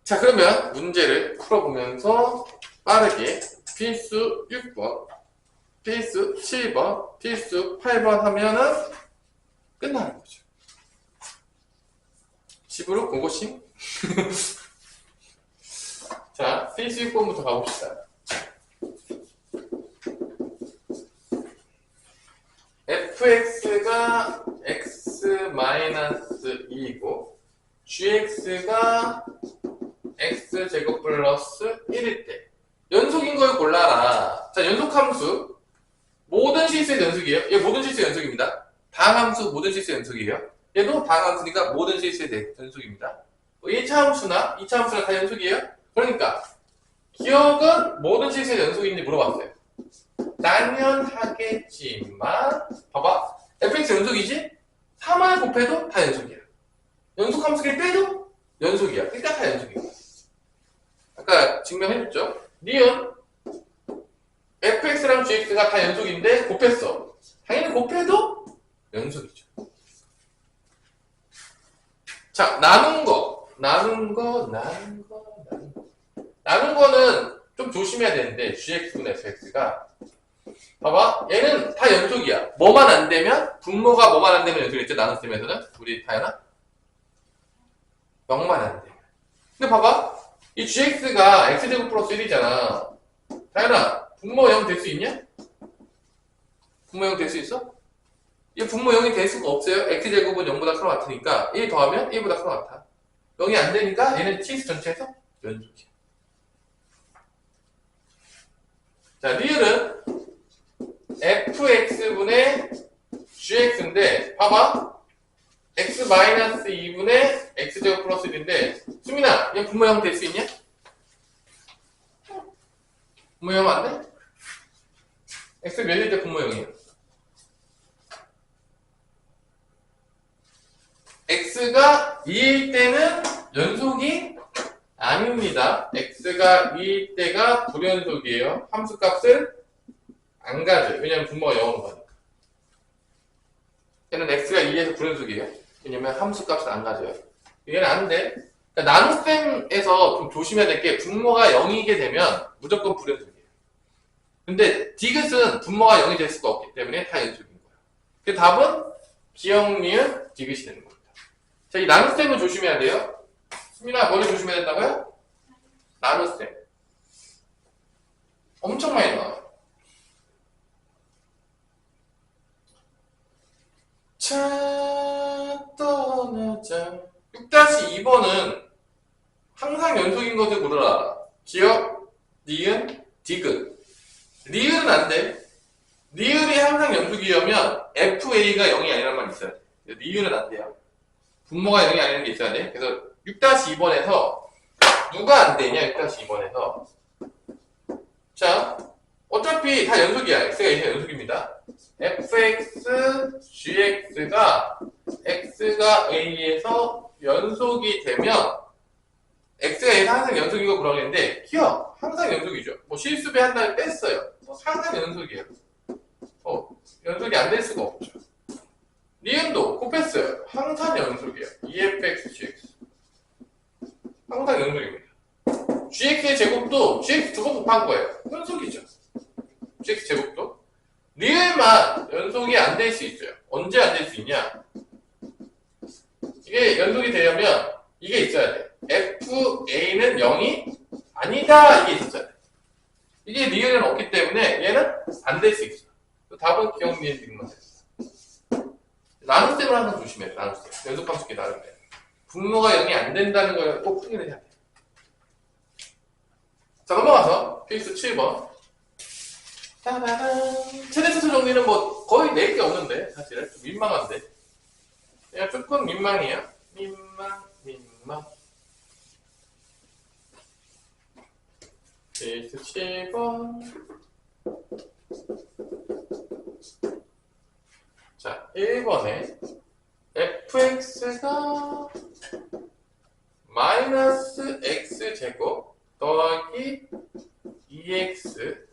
자, 그러면 문제를 풀어보면서 빠르게 필수 6번, 필수 7번, 필수 8번 하면은 끝나는 거죠. 집으로 고고싱? 자, 필수 6번부터 가봅시다. fx가 x-2이고 gx가 x제곱 플러스 1일 때 연속인 걸 골라라. 자, 연속함수 모든 실수의 연속이에요. 얘 모든 실수의 연속입니다. 다항함수 모든 실수의 연속이에요. 얘도 다항함수니까 모든 실수의 연속입니다. 1차 함수나 2차 함수나 다 연속이에요. 그러니까 기억은 모든 실수의 연속인지 물어봤어요. 당연하겠지만 봐봐, fx 연속이지? 3을 곱해도 다 연속이야. 연속함수를 빼도 연속이야. 그러니까 다 연속이야. 아까 증명해줬죠? 니은 fx랑 gx가 다 연속인데 곱했어. 당연히 곱해도 연속이죠. 자, 나눈 거는 좀 조심해야 되는데 gx분의 fx가 봐봐, 얘는 다 연속이야. 뭐만 안 되면, 분모가 뭐만 안 되면 연속이겠죠? 나눗셈에서는 우리 다현아? 0만 안 되면. 근데 봐봐, 이 gx가 x제곱 플러스 1이잖아. 다현아, 분모 0 될 수 있냐? 분모 0 될 수 있어? 이 분모 0이 될 수가 없어요. x제곱은 0보다 크로 같으니까 1 더하면 1보다 크로 같아. 0이 안 되니까 얘는 치수 전체에서 연속이야. 자, 리을은 fx분의 gx인데 봐봐. x-2분의 x제곱 플러스 1인데 수민아, 얘 분모 0 될 수 있냐? 분모 0 안 돼? x 몇일 때 분모 0이야? x가 2일 때는 연속이 아닙니다. x가 2일 때가 불연속이에요. 함수값을 안 가져요. 왜냐면 분모가 0으로 가니까. 얘는 x가 2에서 불연속이에요. 왜냐면 함수값을 안 가져요. 얘는 안 돼. 그러니까 나눗셈에서 좀 조심해야 될 게 분모가 0이게 되면 무조건 불연속이에요. 근데 디귿은 분모가 0이 될 수가 없기 때문에 다 연속인 거예요. 그 답은 기억, 니은, 디귿이 되는 겁니다. 자, 이 나눗셈을 조심해야 돼요. 수민아, 뭐를 조심해야 된다고요? 나눗셈. 엄청 많이 나와요. 차 떠나자. 6-2번은 항상 연속인 것을 고르라. 기억, 니은, 디귿. 리을은 안 돼. 리을이 항상 연속이려면 FA가 0이 아니란 말이 있어야 돼. 리을은 안 돼요. 분모가 0이 아니라는 게 있어야 돼. 그래서 6-2번에서 누가 안 되냐? 6-2번에서 자, 어차피 다 연속이야. x가 이제 연속입니다. fx, gx가 x가 a에서 연속이 되면 x가 a에서 항상 연속이고 그러는데 기억, 항상 연속이죠. 뭐 실수배 한 다음에 뺐어요. 항상 연속이에요. 연속이 안 될 수가 없죠. 니은도 곱했어요. 항상 연속이에요. EFX, GX. 항상 연속입니다. GX의 제곱도 GX 두 번 곱한 거예요. 연속이죠. GX 제곱도. 리을만 연속이 안 될 수 있어요. 언제 안 될 수 있냐? 이게 연속이 되려면 이게 있어야 돼. FA는 0이 아니다. 이게 있어야 돼. 이게 리을은 없기 때문에 얘는 안 될 수 있어. 답은 기억, 니은, 디귿만 돼. 나눗셈을 항상 조심해. 나눗셈. 연속함수기 나름대로. 분모가 0이 안 된다는 걸 꼭 확인을 해야 돼. 자, 넘어가서 필수 7번. 따라란. 최대수소 정리는 뭐 거의 낼 게 없는데 사실 좀 민망한데. 그냥 조금 민망해요. 민망. 필수 7번. 자, 1번에 fx가 마이너스 x제곱 더하기 2x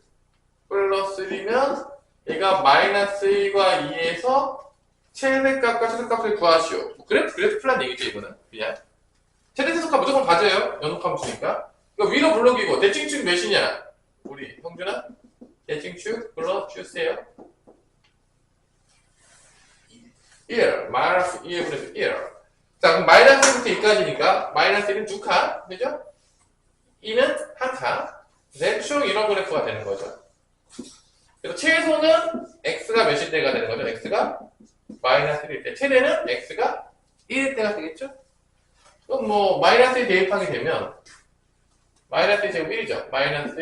플러스 1이면 얘가 마이너스 1과 2에서 최대값과 최소값을 구하시오. 뭐 그래프 플란 얘기죠, 이거는. 그냥. 최대 최소값 무조건 가져요. 연속함수니까. 이거 위로 블록이고, 대칭축 몇이냐? 우리 형준아? 대칭축 불러주세요. 1, 마이너스 1분의 1. 자, 그럼 마이너스 1부터 2까지니까, 마이너스 1은 2칸, 그죠? 2는 1칸. 대충 이런 그래프가 되는 거죠. 그래서 최소는 x가 몇일 때가 되는 거죠? x가 마이너스 1일 때. 최대는 x가 1일 때가 되겠죠? 그럼 뭐, 마이너스 1 대입하게 되면, 마이너스 1 제곱 1이죠. 마이너스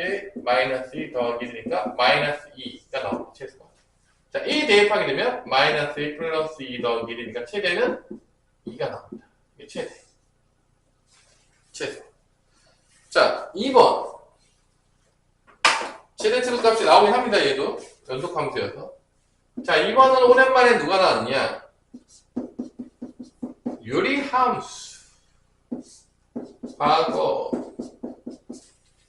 1 더하기 1이니까, 마이너스 2가 나옵니다. 최소가. 자, 1 대입하게 되면 마이너스 1 플러스 2 더하기 1이니까 최대는 2가 나옵니다. 이게 최소. 자, 2번. 최대 최소값이 나오긴 합니다. 얘도 연속함수여서. 자, 2번은 오랜만에 누가 나왔냐? 유리함수. 과거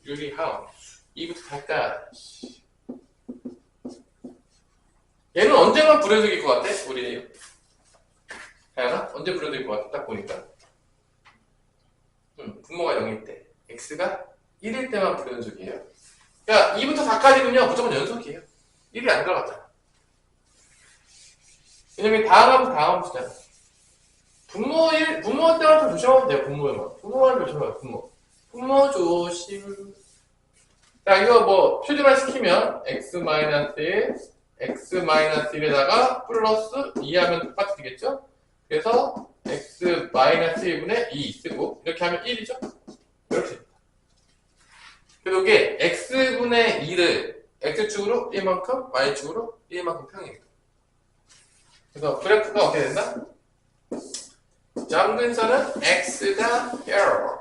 유리함수. 2부터 갈까? 얘는 언제만 불연속일 것 같아? 우리 하연아? 언제 불연속일 것 같아? 딱 보니까 분모가 0일 때 x가 1일 때만 불연속이에요. 그러니까 2부터 4까지는요 무조건 연속이에요. 1이 안 들어갔잖아. 왜냐면 다음 함수잖아. 분모 때만 좀 조심하면 돼요. 분모만 조심해요. 분모 조심. 자, 이거 뭐 표준화 시키면 x-1 x-1에다가 플러스 2 하면 똑같이 되겠죠? 그래서 x-1분의 2 쓰고 이렇게 하면 1이죠? 이렇게 됩니다. 그리고 이게 x분의 2를 x축으로 1만큼, y축으로 1만큼 평행입니다. 그래서 그래프가 어떻게 된다? 점근선은 x가 error,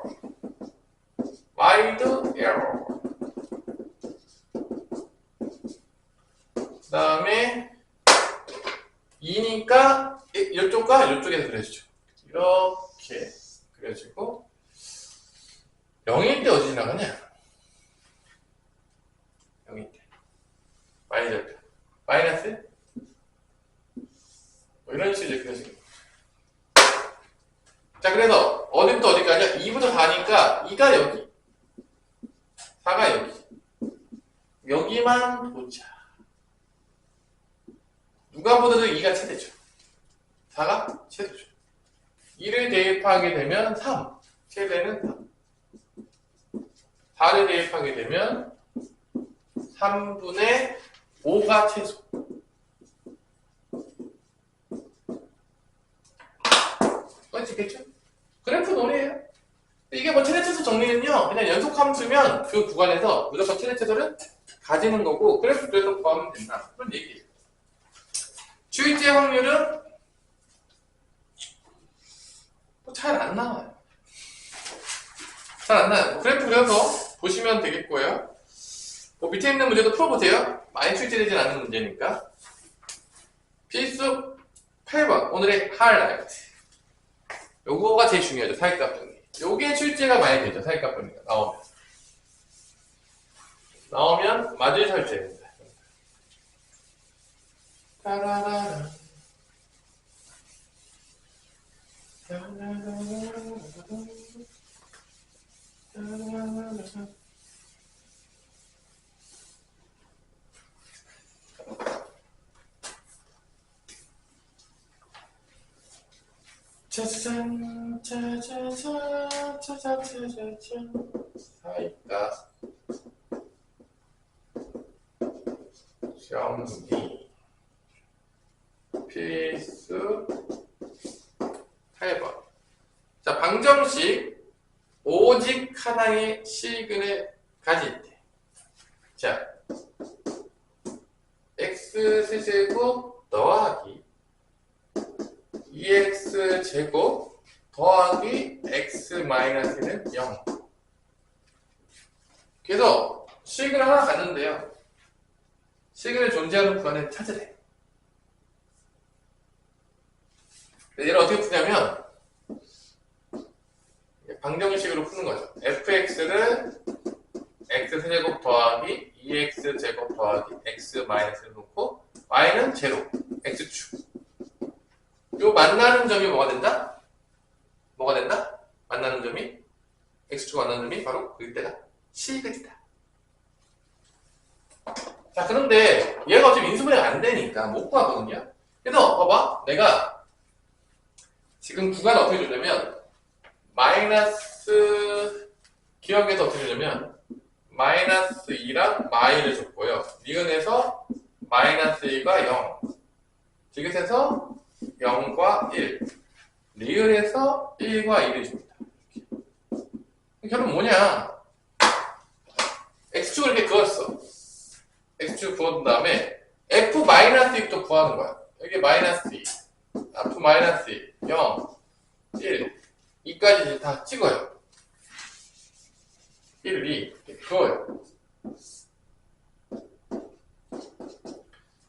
y도 error. 그 다음에 2니까 이쪽과 이쪽에서 그려주죠. 이렇게 그려지고 0일 때 어디 지나가냐? 0일 때 마이너스 마이너스 뭐 이런 식으로 이제 그려지는 거예요. 자, 그래서 어디부터 어디까지야? 2부터 4니까 2가 여기, 4가 여기, 여기만 보자. 누가 보더라도 2가 최대죠. 4가 최대죠. 2를 대입하게 되면 3, 최대는 3. 4를 대입하게 되면 3분의 5가 최소. 맞겠죠? 그래프 논리예요. 이게 뭐 최대 최소 정리는요, 그냥 연속 함수면 그 구간에서 무조건 최대 최소를 가지는 거고, 그래프 그래서 구하면 된다. 그런 얘기예요. 주의제 확률은 잘 안 나와요. 잘 안 나와요. 그래프 그려서 보시면 되겠고요. 뭐 밑에 있는 문제도 풀어보세요. 많이 출제되진 않는 문제니까. 필수 8번, 오늘의 하이라이트. 요거가 제일 중요하죠. 사익값 정리. 요게 출제가 많이 되죠. 사익값 정리가 나오면 맞을 설정입니다. 따라라라. 짜잔, 짜자잔, 짜자자자잔. 사이값 정리 필수 8번. 자, 방정식 오직 하나의 식을 가질 때, 자, x세제곱 더하기 2x제곱 더하기 x-는 0. 그래서 식을 하나 갖는데요, 식을 존재하는 구간을 찾으래. 얘를 어떻게 푸냐면 방정식으로 푸는 거죠. fx를 x세제곱 더하기 2x제곱 더하기 x-를 놓고 y는 제로, x축. 요 만나는 점이 뭐가 된다? 뭐가 된다? 만나는 점이, x축 만나는 점이 바로 그때가 C겠다. 자, 그런데 얘가 어차피 인수분해가 안 되니까 못 구하거든요. 그래서 봐봐, 내가 지금 구간을 어떻게 주냐면 마이너스, 기억에서 어떻게 주냐면 마이너스 2랑 마이를 줬고요. 니은에서 마이너스 1과 0, 디귿에서 0과 1, 리을에서 1과 1을 줍니다. 결론 뭐냐? x축을 이렇게 그었어. x축을 그어둔 다음에 f-2도 구하는 거야. 여기 마이너스 2, f-2, 0, 1, 2까지 이제 다 찍어요. 1, 2 이렇게 그어요.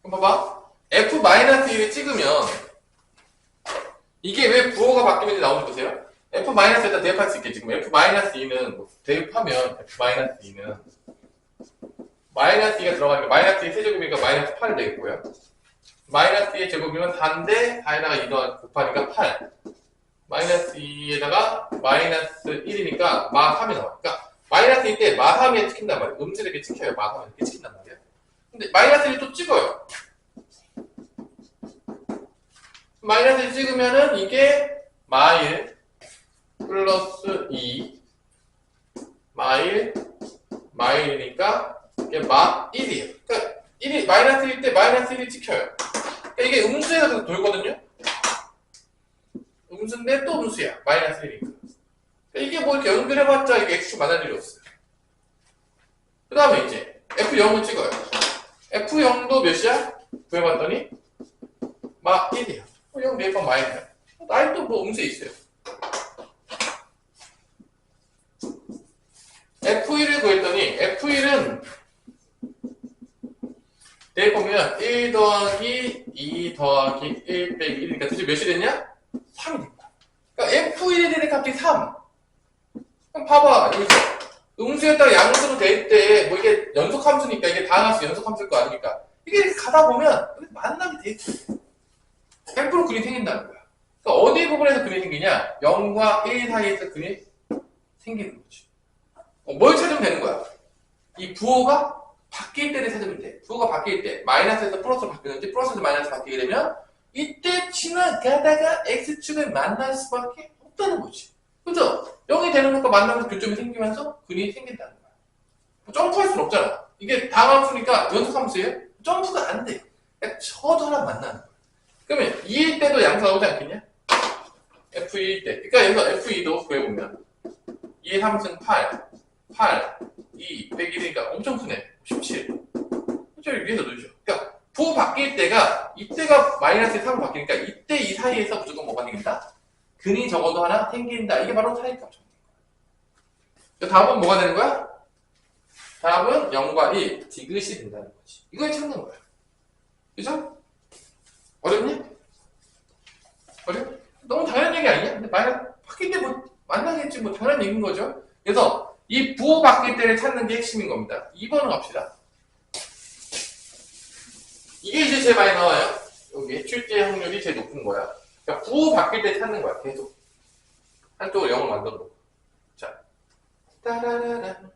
그럼 봐봐, f-1을 찍으면 이게 왜 부호가 바뀌는지 나오는지 보세요. f-에다 대입할 수 있겠지. 그럼 f-2는 뭐 대입하면 f-2는 마이너스 2가 들어가니까 마이너스 2 세제곱이니까 마이너스 8이 되겠고요. 마이너스 2의 제곱이면 4인데 4에다가 2 곱하니까 8. 마이너스 2에다가 마이너스 1이니까 마 3이 나와. 그러니까 마이너스 2 때 마 3에 찍힌단 말이에요. 음수를 이렇게 찍혀요. 마 3에 이렇게 찍힌단 말이에요. 근데 마이너스 1이 또 찍어요. 마이너스 1 찍으면은 이게 마1 플러스 2 마1 마1이니까 이게 마1이에요. 그러니까 1이 마이너스 1일 때 마이너스 1이 찍혀요. 그러니까 이게 음수에서 계속 돌거든요. 음수인데 또 음수야. 마이너스 1이니까. 이게 뭐 이렇게 연결해봤자 이게 x축 만날 일이 없어요. 그 다음에 이제 F0을 찍어요. F0도 몇이야? 구해봤더니 막 1이야. 0 4번 마이너스. 나이 또 뭐 음수에 있어요. F1을 구했더니 F1은 내일 보면 1 더하기 2 더하기 1 빼기 1이니까 도대체 몇이 됐냐? 3이 된 거야. 그러니까 F1에 대해 갑자기 3. 그럼 봐봐. 여기서 음수에다가 양수로 될 때 뭐 이게 연속함수니까 이게 다항함수 연속함수일 거 아닙니까? 이게 이렇게 가다 보면 만나게 돼 있어. 100% 근이 생긴다는 거야. 그러니까 어디 부분에서 근이 생기냐? 0과 1 사이에서 근이 생기는 거지. 뭘 찾으면 되는 거야? 이 부호가 바뀔 때를 찾으면 돼. 부호가 바뀔 때 마이너스에서 플러스로 바뀌는지 플러스에서 마이너스 바뀌게 되면 이때 지나가다가 x축을 만날 수밖에 없다는 거지. 그죠? 0이 되는 것과 만나면서 교점이 생기면서 근이 생긴다는 거야. 뭐 점프할 수는 없잖아. 이게 다함수니까 연속함수예요? 점프가 안 돼. 그러니까 저도 하나 만나는 거야. 그러면 2일 때도 양수 나오지 않겠냐? F2일 때. 그러니까 여기서 F2도 구해보면 2의 3승 8, 2, 101이니까 엄청 크네. 17. 저기 위에서 넣으죠. 그러니까 부호 바뀔 때가 이때가 마이너스 3으로 바뀌니까 이때 이 사이에서 무조건 뭐가 생긴다? 근이 적어도 하나 생긴다. 이게 바로 사이값 정리인 거야. 답은 뭐가 되는 거야? 답은 0과 1, 디귿이 된다는 거지. 이걸 찾는 거야. 그죠? 어렵니? 어려워? 너무 당연한 얘기 아니냐? 근데 마이너스 바뀔 때 뭐 만나겠지 뭐 당연한 얘기인 거죠. 그래서 이 부호 바뀔 때를 찾는 게 핵심인 겁니다. 2번으로 갑시다. 이게 이제 제일 많이 나와요. 여기 출제 확률이 제일 높은 거야. 그러니까 부호 바뀔 때 찾는 거야. 계속 한쪽으로 0을 만들어 놓고. 자, 따라라란.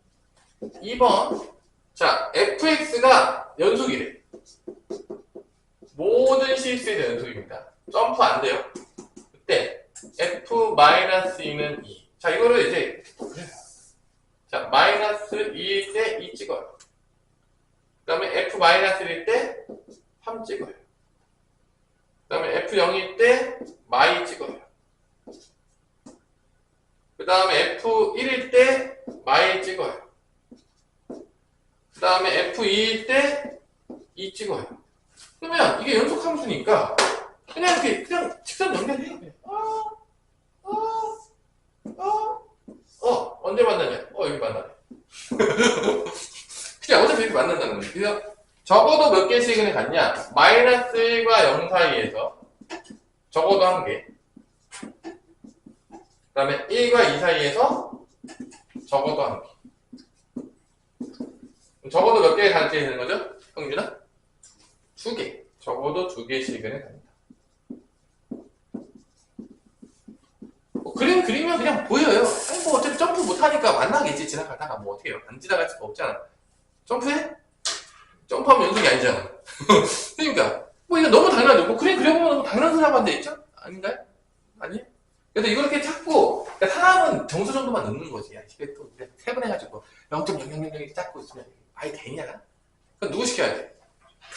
2번. 자, fx가 연속이래. 모든 실수의 연속입니다. 점프 안 돼요. 그때 f-2는 2. 자, 이거를 이제 그래요. 자, 마이너스 2일 때 2 찍어요. 그 다음에 f-1일 때 3 찍어요. 그 다음에 f0일 때 마이 찍어요. 그 다음에 f1일 때 마이 찍어요. 그 다음에 f2일 때 2 찍어요. 그러면 이게 연속함수니까 그냥 이렇게 그냥 직선 연결해요. 그냥. 언제 만나냐? 여기 만나네. 그냥 어차피 이렇게 만난다는 거예요. 그래서 적어도 몇 개씩은 갔냐? 마이너스 1과 0 사이에서 적어도 한 개. 그 다음에 1과 2 사이에서 적어도 한 개. 적어도 몇 개의 가르쳐야 되는 거죠? 형준아? 2개. 적어도 2개씩은 갑니다. 그림 그리면 그냥 보여요. 아니, 뭐 어차피 점프 못하니까 만나겠지. 지나가다가 뭐 어떻게 해요. 안 지나갈 수가 없잖아. 점프해? 점프하면 연속이 아니잖아. 그러니까 뭐 이거 너무 당연하죠. 뭐 그림 그려보면 너무 당연한 소리라고 한데 있죠? 아닌가요? 아니? 그래서 이걸 이렇게 찾고 그러니까 사람은 점수 정도만 넣는 거지. 야, 이게 또 세분해가지고 0.0000 찾고 있으면 아예 되냐? 그럼 누구 시켜야 돼?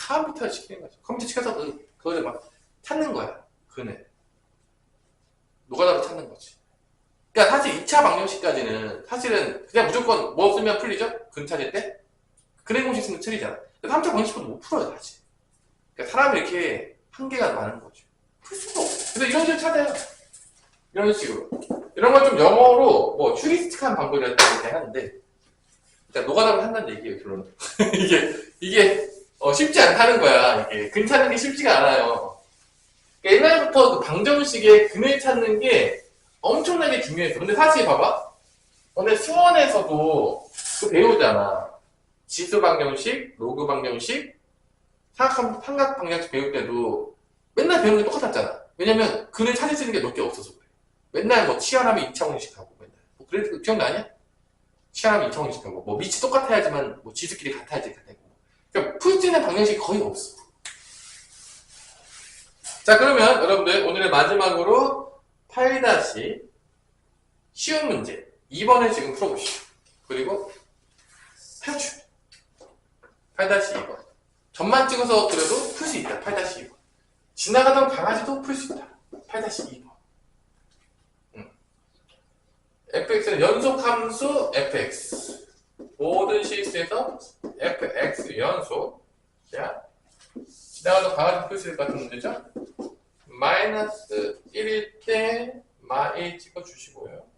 컴퓨터 시키는 거죠. 컴퓨터 시켜서 그거를 막 찾는 거야. 근을. 노가다로 찾는 거지. 그러니까 사실 2차 방정식까지는 사실은 그냥 무조건 뭐 쓰면 풀리죠? 근 찾을 때? 근의 공식 쓰면 틀리잖아. 3차 방정식도 못 풀어요, 사실. 그러니까 사람이 이렇게 한계가 많은 거죠. 풀 수가 없어. 그래서 이런 식으로 찾아요. 이런 식으로. 이런 걸 좀 영어로 뭐 휴리스틱한 방법이라고 이렇게 하는데 그러니까 노가다로 한다는 얘기예요, 결론은. 이게 쉽지 않다는 거야. 이게 근 찾는 게 쉽지가 않아요. 그러니까 옛날부터 그 방정식의 근을 찾는 게 엄청나게 중요했어. 근데 사실 봐봐. 근데 수원에서도 그 배우잖아. 지수 방정식, 로그 방정식, 삼각 방정식 배울 때도 맨날 배우는 게 똑같았잖아. 왜냐면 근을 찾을 수 있는 게 몇 개 없어서 그래. 맨날 뭐 치환하면 2차 공식 하고 맨날. 뭐 그래도 기억나냐? 치환하면 2차 공식 하고 뭐 밑이 똑같아야지만 뭐 지수끼리 같아야지 같아고. 그러니까 풀 수 있는 방정식이 거의 없어. 자, 그러면 여러분들 오늘의 마지막으로 8- 쉬운 문제 2번을 지금 풀어보시죠. 그리고 탈출 8-2번 점만 찍어서 그래도 풀 수 있다. 8-2번. 지나가던 강아지도 풀 수 있다. 8-2번. fx는 연속함수 fx. 모든 실수에서 fx 연속. 자, 지나가던 강아지도 풀 수 있을 것 같은 문제죠? 마이너스 1일 때 마이 찍어주시고요.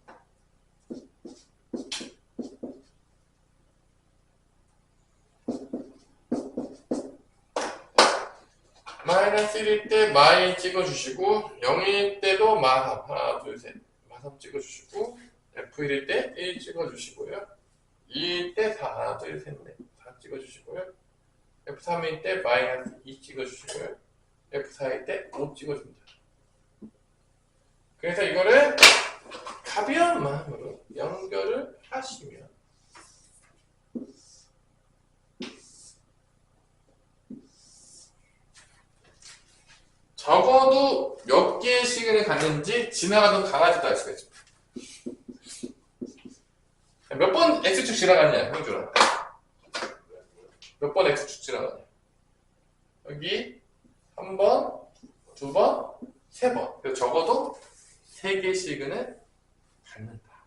마이너스 1일 때 마이 찍어주시고 0일 때도 마3 하나 둘셋 마3 찍어주시고 f1일 때 1 찍어주시고요. 2일 때 4 하나 둘셋넷 4 찍어주시고요. f3일 때 마이너스 2 찍어주시고요. f4일 때 5 찍어줍니다. 그래서 이거를 가벼운 마음으로 연결을 하시면 적어도 몇 개의 시간을 갔는지 지나가던 강아지도 알 수가 있습니다. 몇 번 X축 지나갔냐, 형준아? 몇 번 X축 지나갔냐? 여기 한 번, 두 번, 세 번. 그래서 적어도 3개의 시간을 갖는다.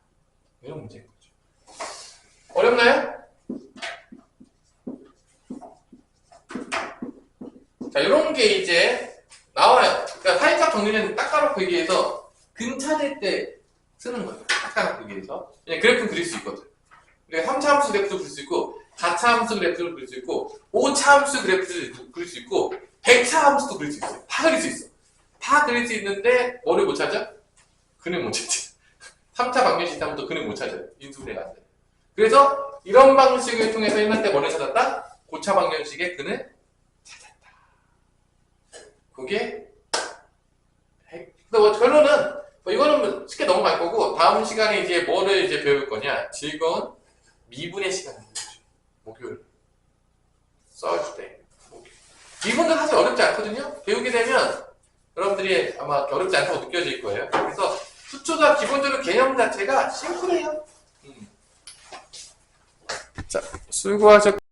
이런 문제인 거죠. 어렵나요? 자, 이런 게 이제 나와요. 그러니까 사이값 정리는 닦아놓고 얘기해서 근차될 때 쓰는 거예요. 닦아놓고 얘기해서. 그냥 그래프 그릴 수 있거든. 우리가 3차 함수 그래프도 그릴 수 있고, 4차 함수 그래프도 그릴 수 있고, 5차 함수 그래프도 그릴 수 있고, 100차 함수도 그릴 수 있어요. 다 그릴 수 있어. 다 그릴 수 있는데 뭐를 못 찾아? 근을 못 찾지. 3차 방정식 하면 근을 못 찾아요. 인수분해가 안 돼. 그래서 이런 방식을 통해서 1만 때 뭐를 찾았다? 고차 방정식의 근을 찾았다. 그게 근데 뭐 결론은 이거는 쉽게 넘어갈 거고 다음 시간에 이제 뭐를 이제 배울 거냐? 즐거운 미분의 시간을 배우죠. 목요일. Thursday. 미분도 사실 어렵지 않거든요. 배우게 되면 여러분들이 아마 어렵지 않다고 느껴질 거예요. 그래서 수초자 기본적으로 개념 자체가 심플해요. 자, 수고하셨습니다.